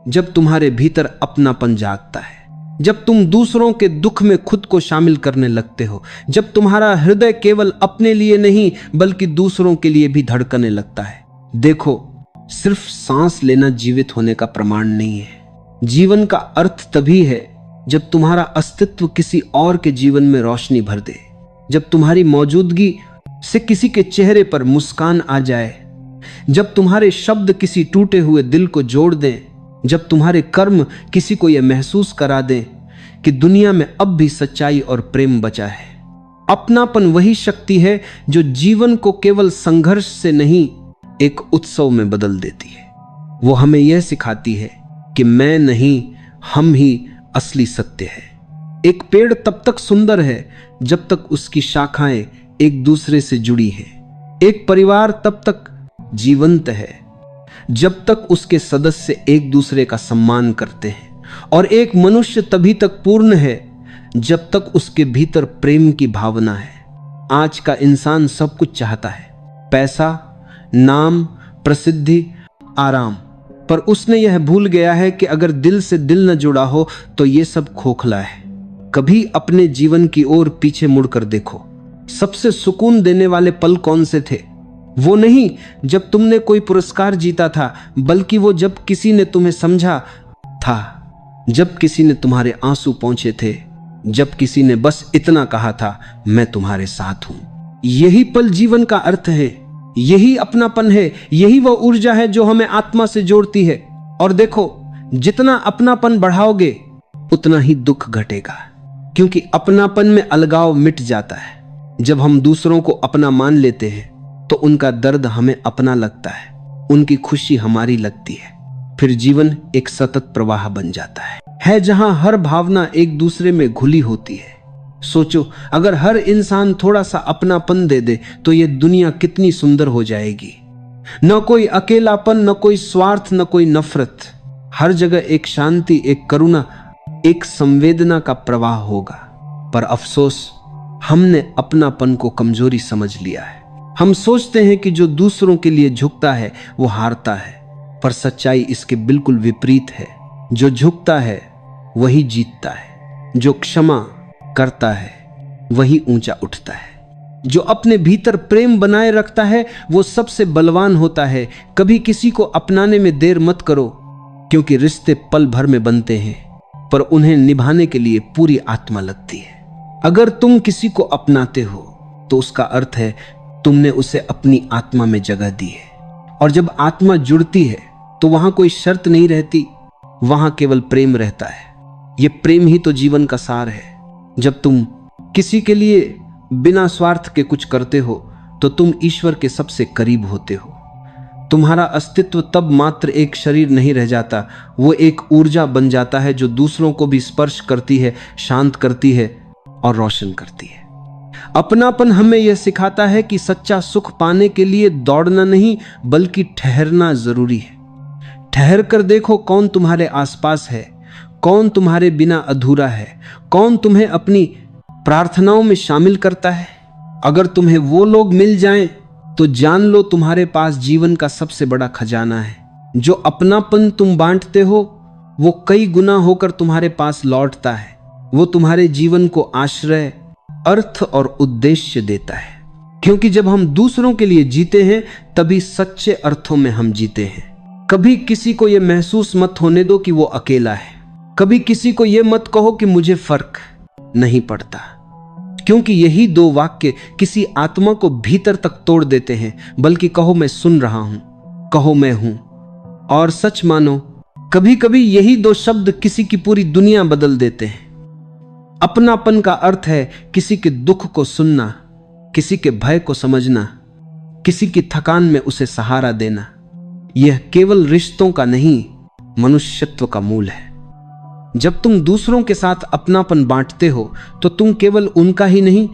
जब तुम्हारे भीतर अपनापन जागता है, जब तुम दूसरों के दुख में खुद को शामिल करने लगते हो, जब तुम्हारा हृदय केवल अपने लिए नहीं बल्कि दूसरों के लिए भी धड़कने लगता है। देखो, सिर्फ सांस लेना जीवित होने का प्रमाण नहीं है। जीवन का अर्थ तभी है जब तुम्हारा अस्तित्व किसी और के जीवन में रोशनी भर दे, जब तुम्हारी मौजूदगी से किसी के चेहरे पर मुस्कान आ जाए, जब तुम्हारे शब्द किसी टूटे हुए दिल को जोड़ दें, जब तुम्हारे कर्म किसी को यह महसूस करा दें कि दुनिया में अब भी सच्चाई और प्रेम बचा है। अपनापन वही शक्ति है जो जीवन को केवल संघर्ष से नहीं, एक उत्सव में बदल देती है। वो हमें यह सिखाती है कि मैं नहीं, हम ही असली सत्य है। एक पेड़ तब तक सुंदर है जब तक उसकी शाखाएं एक दूसरे से जुड़ी है। एक परिवार तब तक जीवंत है जब तक उसके सदस्य एक दूसरे का सम्मान करते हैं, और एक मनुष्य तभी तक पूर्ण है जब तक उसके भीतर प्रेम की भावना है। आज का इंसान सब कुछ चाहता है, पैसा, नाम, प्रसिद्धि, आराम, पर उसने यह भूल गया है कि अगर दिल से दिल न जुड़ा हो तो यह सब खोखला है। कभी अपने जीवन की ओर पीछे मुड़कर देखो, सबसे सुकून देने वाले पल कौन से थे? वो नहीं जब तुमने कोई पुरस्कार जीता था, बल्कि वो जब किसी ने तुम्हें समझा था, जब किसी ने तुम्हारे आंसू पहुंचे थे, जब किसी ने बस इतना कहा था, मैं तुम्हारे साथ हूं। यही पल जीवन का अर्थ है, यही अपनापन है, यही वो ऊर्जा है जो हमें आत्मा से जोड़ती है। और देखो, जितना अपनापन बढ़ाओगे उतना ही दुख घटेगा, क्योंकि अपनापन में अलगाव मिट जाता है। जब हम दूसरों को अपना मान लेते हैं तो उनका दर्द हमें अपना लगता है, उनकी खुशी हमारी लगती है। फिर जीवन एक सतत प्रवाह बन जाता है जहां हर भावना एक दूसरे में घुली होती है। सोचो, अगर हर इंसान थोड़ा सा अपनापन दे दे तो ये दुनिया कितनी सुंदर हो जाएगी। न कोई अकेलापन, न कोई स्वार्थ, न कोई नफरत। हर जगह एक शांति, एक करुणा, एक संवेदना का प्रवाह होगा। पर अफसोस, हमने अपनापन को कमजोरी समझ लिया है। हम सोचते हैं कि जो दूसरों के लिए झुकता है वो हारता है, पर सच्चाई इसके बिल्कुल विपरीत है। जो झुकता है वही जीतता है, जो क्षमा करता है वही ऊंचा उठता है, जो अपने भीतर प्रेम बनाए रखता है वो सबसे बलवान होता है। कभी किसी को अपनाने में देर मत करो, क्योंकि रिश्ते पल भर में बनते हैं, पर उन्हें निभाने के लिए पूरी आत्मा लगती है। अगर तुम किसी को अपनाते हो तो उसका अर्थ है तुमने उसे अपनी आत्मा में जगह दी है। और जब आत्मा जुड़ती है तो वहां कोई शर्त नहीं रहती, वहां केवल प्रेम रहता है। यह प्रेम ही तो जीवन का सार है। जब तुम किसी के लिए बिना स्वार्थ के कुछ करते हो तो तुम ईश्वर के सबसे करीब होते हो। तुम्हारा अस्तित्व तब मात्र एक शरीर नहीं रह जाता, वो एक ऊर्जा बन जाता है जो दूसरों को भी स्पर्श करती है, शांत करती है और रोशन करती है। अपनापन हमें यह सिखाता है कि सच्चा सुख पाने के लिए दौड़ना नहीं बल्कि ठहरना जरूरी है। ठहर कर देखो कौन तुम्हारे आसपास है, कौन तुम्हारे बिना अधूरा है, कौन तुम्हें अपनी प्रार्थनाओं में शामिल करता है। अगर तुम्हें वो लोग मिल जाएं तो जान लो तुम्हारे पास जीवन का सबसे बड़ा खजाना है। जो अपनापन तुम बांटते हो वो कई गुना होकर तुम्हारे पास लौटता है। वो तुम्हारे जीवन को आश्रय, अर्थ और उद्देश्य देता है। क्योंकि जब हम दूसरों के लिए जीते हैं तभी सच्चे अर्थों में हम जीते हैं। कभी किसी को यह महसूस मत होने दो कि वो अकेला है। कभी किसी को यह मत कहो कि मुझे फर्क नहीं पड़ता, क्योंकि यही दो वाक्य किसी आत्मा को भीतर तक तोड़ देते हैं। बल्कि कहो मैं सुन रहा हूं, कहो मैं हूं। और सच मानो, कभी कभी यही दो शब्द किसी की पूरी दुनिया बदल देते हैं। अपनापन का अर्थ है किसी के दुख को सुनना, किसी के भय को समझना, किसी की थकान में उसे सहारा देना। यह केवल रिश्तों का नहीं, मनुष्यत्व का मूल है। जब तुम दूसरों के साथ अपनापन बांटते हो तो तुम केवल उनका ही नहीं,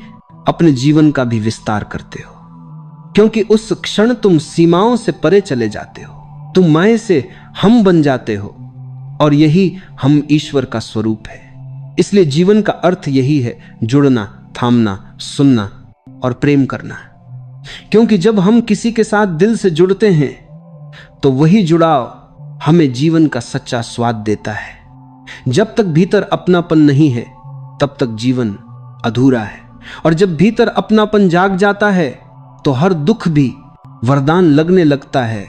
अपने जीवन का भी विस्तार करते हो। क्योंकि उस क्षण तुम सीमाओं से परे चले जाते हो, तुम मैं से हम बन जाते हो। और यही हम ईश्वर का स्वरूप है। इसलिए जीवन का अर्थ यही है, जुड़ना, थामना, सुनना और प्रेम करना। क्योंकि जब हम किसी के साथ दिल से जुड़ते हैं तो वही जुड़ाव हमें जीवन का सच्चा स्वाद देता है। जब तक भीतर अपनापन नहीं है तब तक जीवन अधूरा है। और जब भीतर अपनापन जाग जाता है तो हर दुख भी वरदान लगने लगता है।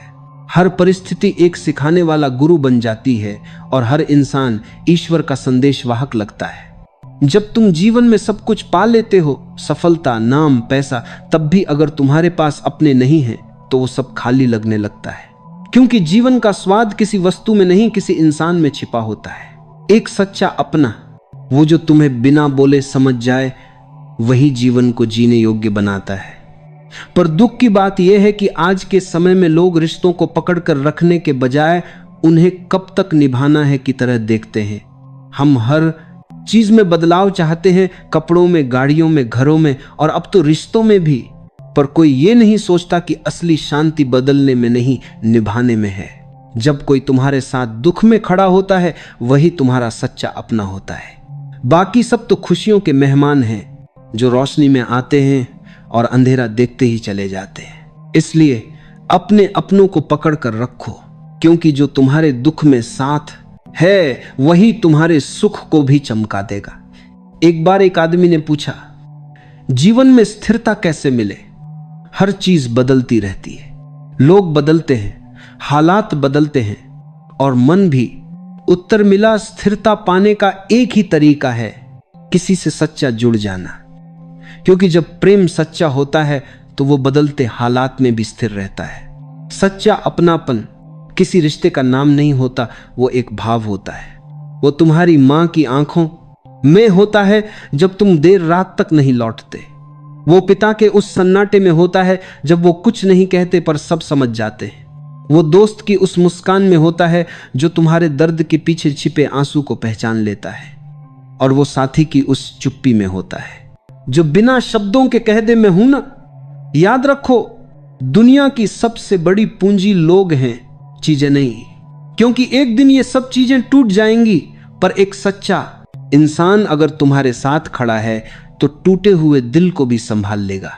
हर परिस्थिति एक सिखाने वाला गुरु बन जाती है और हर इंसान ईश्वर का संदेशवाहक लगता है। जब तुम जीवन में सब कुछ पा लेते हो, सफलता, नाम, पैसा, तब भी अगर तुम्हारे पास अपने नहीं हैं तो वो सब खाली लगने लगता है। क्योंकि जीवन का स्वाद किसी वस्तु में नहीं, किसी इंसान में छिपा होता है। एक सच्चा अपना, वो जो तुम्हें बिना बोले समझ जाए, वही जीवन को जीने योग्य बनाता है। पर दुख की बात यह है कि आज के समय में लोग रिश्तों को पकड़कर रखने के बजाय उन्हें कब तक निभाना है की तरह देखते हैं। हम हर चीज में बदलाव चाहते हैं, कपड़ों में, गाड़ियों में, घरों में और अब तो रिश्तों में भी। पर कोई ये नहीं सोचता कि असली शांति बदलने में नहीं, निभाने में है। जब कोई तुम्हारे साथ दुख में खड़ा होता है वही तुम्हारा सच्चा अपना होता है। बाकी सब तो खुशियों के मेहमान हैं जो रोशनी में आते हैं और अंधेरा देखते ही चले जाते हैं। इसलिए अपने अपनों को पकड़ कर रखो, क्योंकि जो तुम्हारे दुख में साथ है वही तुम्हारे सुख को भी चमका देगा। एक बार एक आदमी ने पूछा, जीवन में स्थिरता कैसे मिले? हर चीज बदलती रहती है, लोग बदलते हैं, हालात बदलते हैं और मन भी। उत्तर मिला, स्थिरता पाने का एक ही तरीका है, किसी से सच्चा जुड़ जाना। क्योंकि जब प्रेम सच्चा होता है तो वो बदलते हालात में भी स्थिर रहता है। सच्चा अपनापन किसी रिश्ते का नाम नहीं होता, वो एक भाव होता है। वो तुम्हारी मां की आंखों में होता है जब तुम देर रात तक नहीं लौटते। वो पिता के उस सन्नाटे में होता है जब वो कुछ नहीं कहते पर सब समझ जाते हैं। वो दोस्त की उस मुस्कान में होता है जो तुम्हारे दर्द के पीछे छिपे आंसू को पहचान लेता है। और वो साथी की उस चुप्पी में होता है जो बिना शब्दों के कह दे मैं हूं ना। याद रखो, दुनिया की सबसे बड़ी पूंजी लोग हैं, चीजें नहीं, क्योंकि एक दिन ये सब चीजें टूट जाएंगी। पर एक सच्चा इंसान अगर तुम्हारे साथ खड़ा है तो टूटे हुए दिल को भी संभाल लेगा।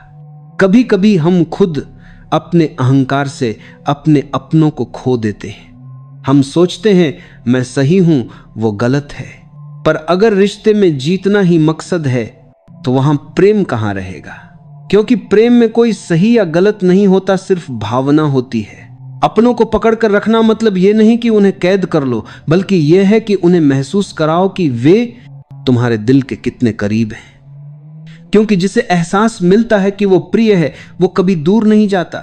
कभी कभी हम खुद अपने अहंकार से अपने अपनों को खो देते हैं। हम सोचते हैं मैं सही हूं, वो गलत है। पर अगर रिश्ते में जीतना ही मकसद है तो वहां प्रेम कहां रहेगा? क्योंकि प्रेम में कोई सही या गलत नहीं होता, सिर्फ भावना होती है। अपनों को पकड़ कर रखना मतलब यह नहीं कि उन्हें कैद कर लो, बल्कि यह है कि उन्हें महसूस कराओ कि वे तुम्हारे दिल के कितने करीब हैं। क्योंकि जिसे एहसास मिलता है कि वो प्रिय है, वो कभी दूर नहीं जाता।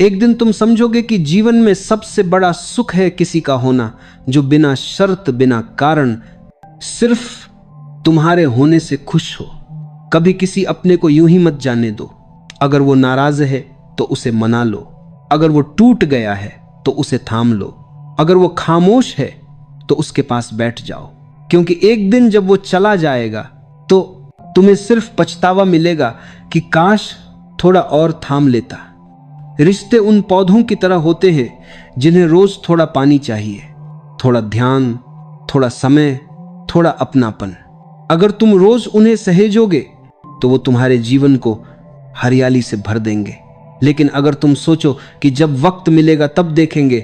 एक दिन तुम समझोगे कि जीवन में सबसे बड़ा सुख है किसी का होना जो बिना शर्त, बिना कारण, सिर्फ तुम्हारे होने से खुश हो। कभी किसी अपने को यूं ही मत जाने दो। अगर वो नाराज है तो उसे मना लो। अगर वो टूट गया है तो उसे थाम लो। अगर वो खामोश है तो उसके पास बैठ जाओ। क्योंकि एक दिन जब वो चला जाएगा तो तुम्हें सिर्फ पछतावा मिलेगा कि काश थोड़ा और थाम लेता। रिश्ते उन पौधों की तरह होते हैं जिन्हें रोज थोड़ा पानी चाहिए, थोड़ा ध्यान, थोड़ा समय, थोड़ा अपनापन। अगर तुम रोज उन्हें सहेजोगे तो वो तुम्हारे जीवन को हरियाली से भर देंगे। लेकिन अगर तुम सोचो कि जब वक्त मिलेगा तब देखेंगे,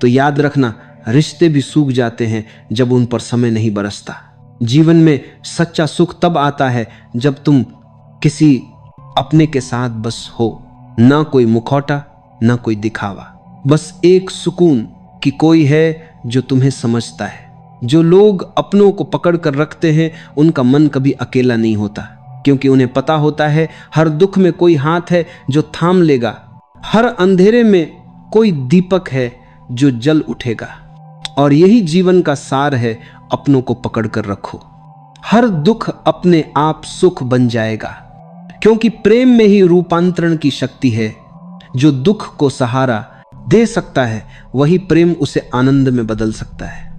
तो याद रखना रिश्ते भी सूख जाते हैं जब उन पर समय नहीं बरसता। जीवन में सच्चा सुख तब आता है जब तुम किसी अपने के साथ बस हो, ना कोई मुखौटा, ना कोई दिखावा, बस एक सुकून कि कोई है जो तुम्हें समझता है। जो लोग अपनों को पकड़ कर रखते हैं उनका मन कभी अकेला नहीं होता, क्योंकि उन्हें पता होता है हर दुख में कोई हाथ है जो थाम लेगा, हर अंधेरे में कोई दीपक है जो जल उठेगा। और यही जीवन का सार है, अपनों को पकड़ कर रखो। हर दुख अपने आप सुख बन जाएगा, क्योंकि प्रेम में ही रूपांतरण की शक्ति है। जो दुख को सहारा दे सकता है वही प्रेम उसे आनंद में बदल सकता है।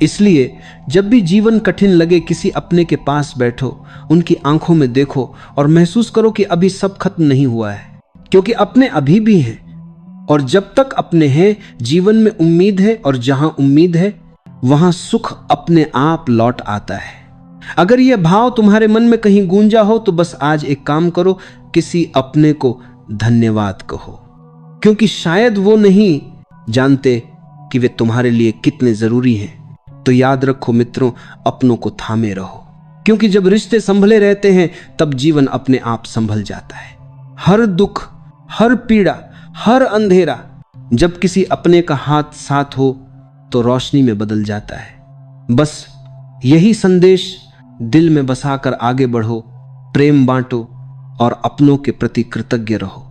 इसलिए जब भी जीवन कठिन लगे, किसी अपने के पास बैठो, उनकी आंखों में देखो और महसूस करो कि अभी सब खत्म नहीं हुआ है, क्योंकि अपने अभी भी हैं। और जब तक अपने हैं, जीवन में उम्मीद है, और जहां उम्मीद है वहां सुख अपने आप लौट आता है। अगर यह भाव तुम्हारे मन में कहीं गूंजा हो तो बस आज एक काम करो, किसी अपने को धन्यवाद कहो, क्योंकि शायद वो नहीं जानते कि वे तुम्हारे लिए कितने जरूरी हैं। तो याद रखो मित्रों, अपनों को थामे रहो, क्योंकि जब रिश्ते संभले रहते हैं तब जीवन अपने आप संभल जाता है। हर दुख, हर पीड़ा, हर अंधेरा जब किसी अपने का हाथ साथ हो तो रोशनी में बदल जाता है। बस यही संदेश दिल में बसाकर आगे बढ़ो, प्रेम बांटो और अपनों के प्रति कृतज्ञ रहो।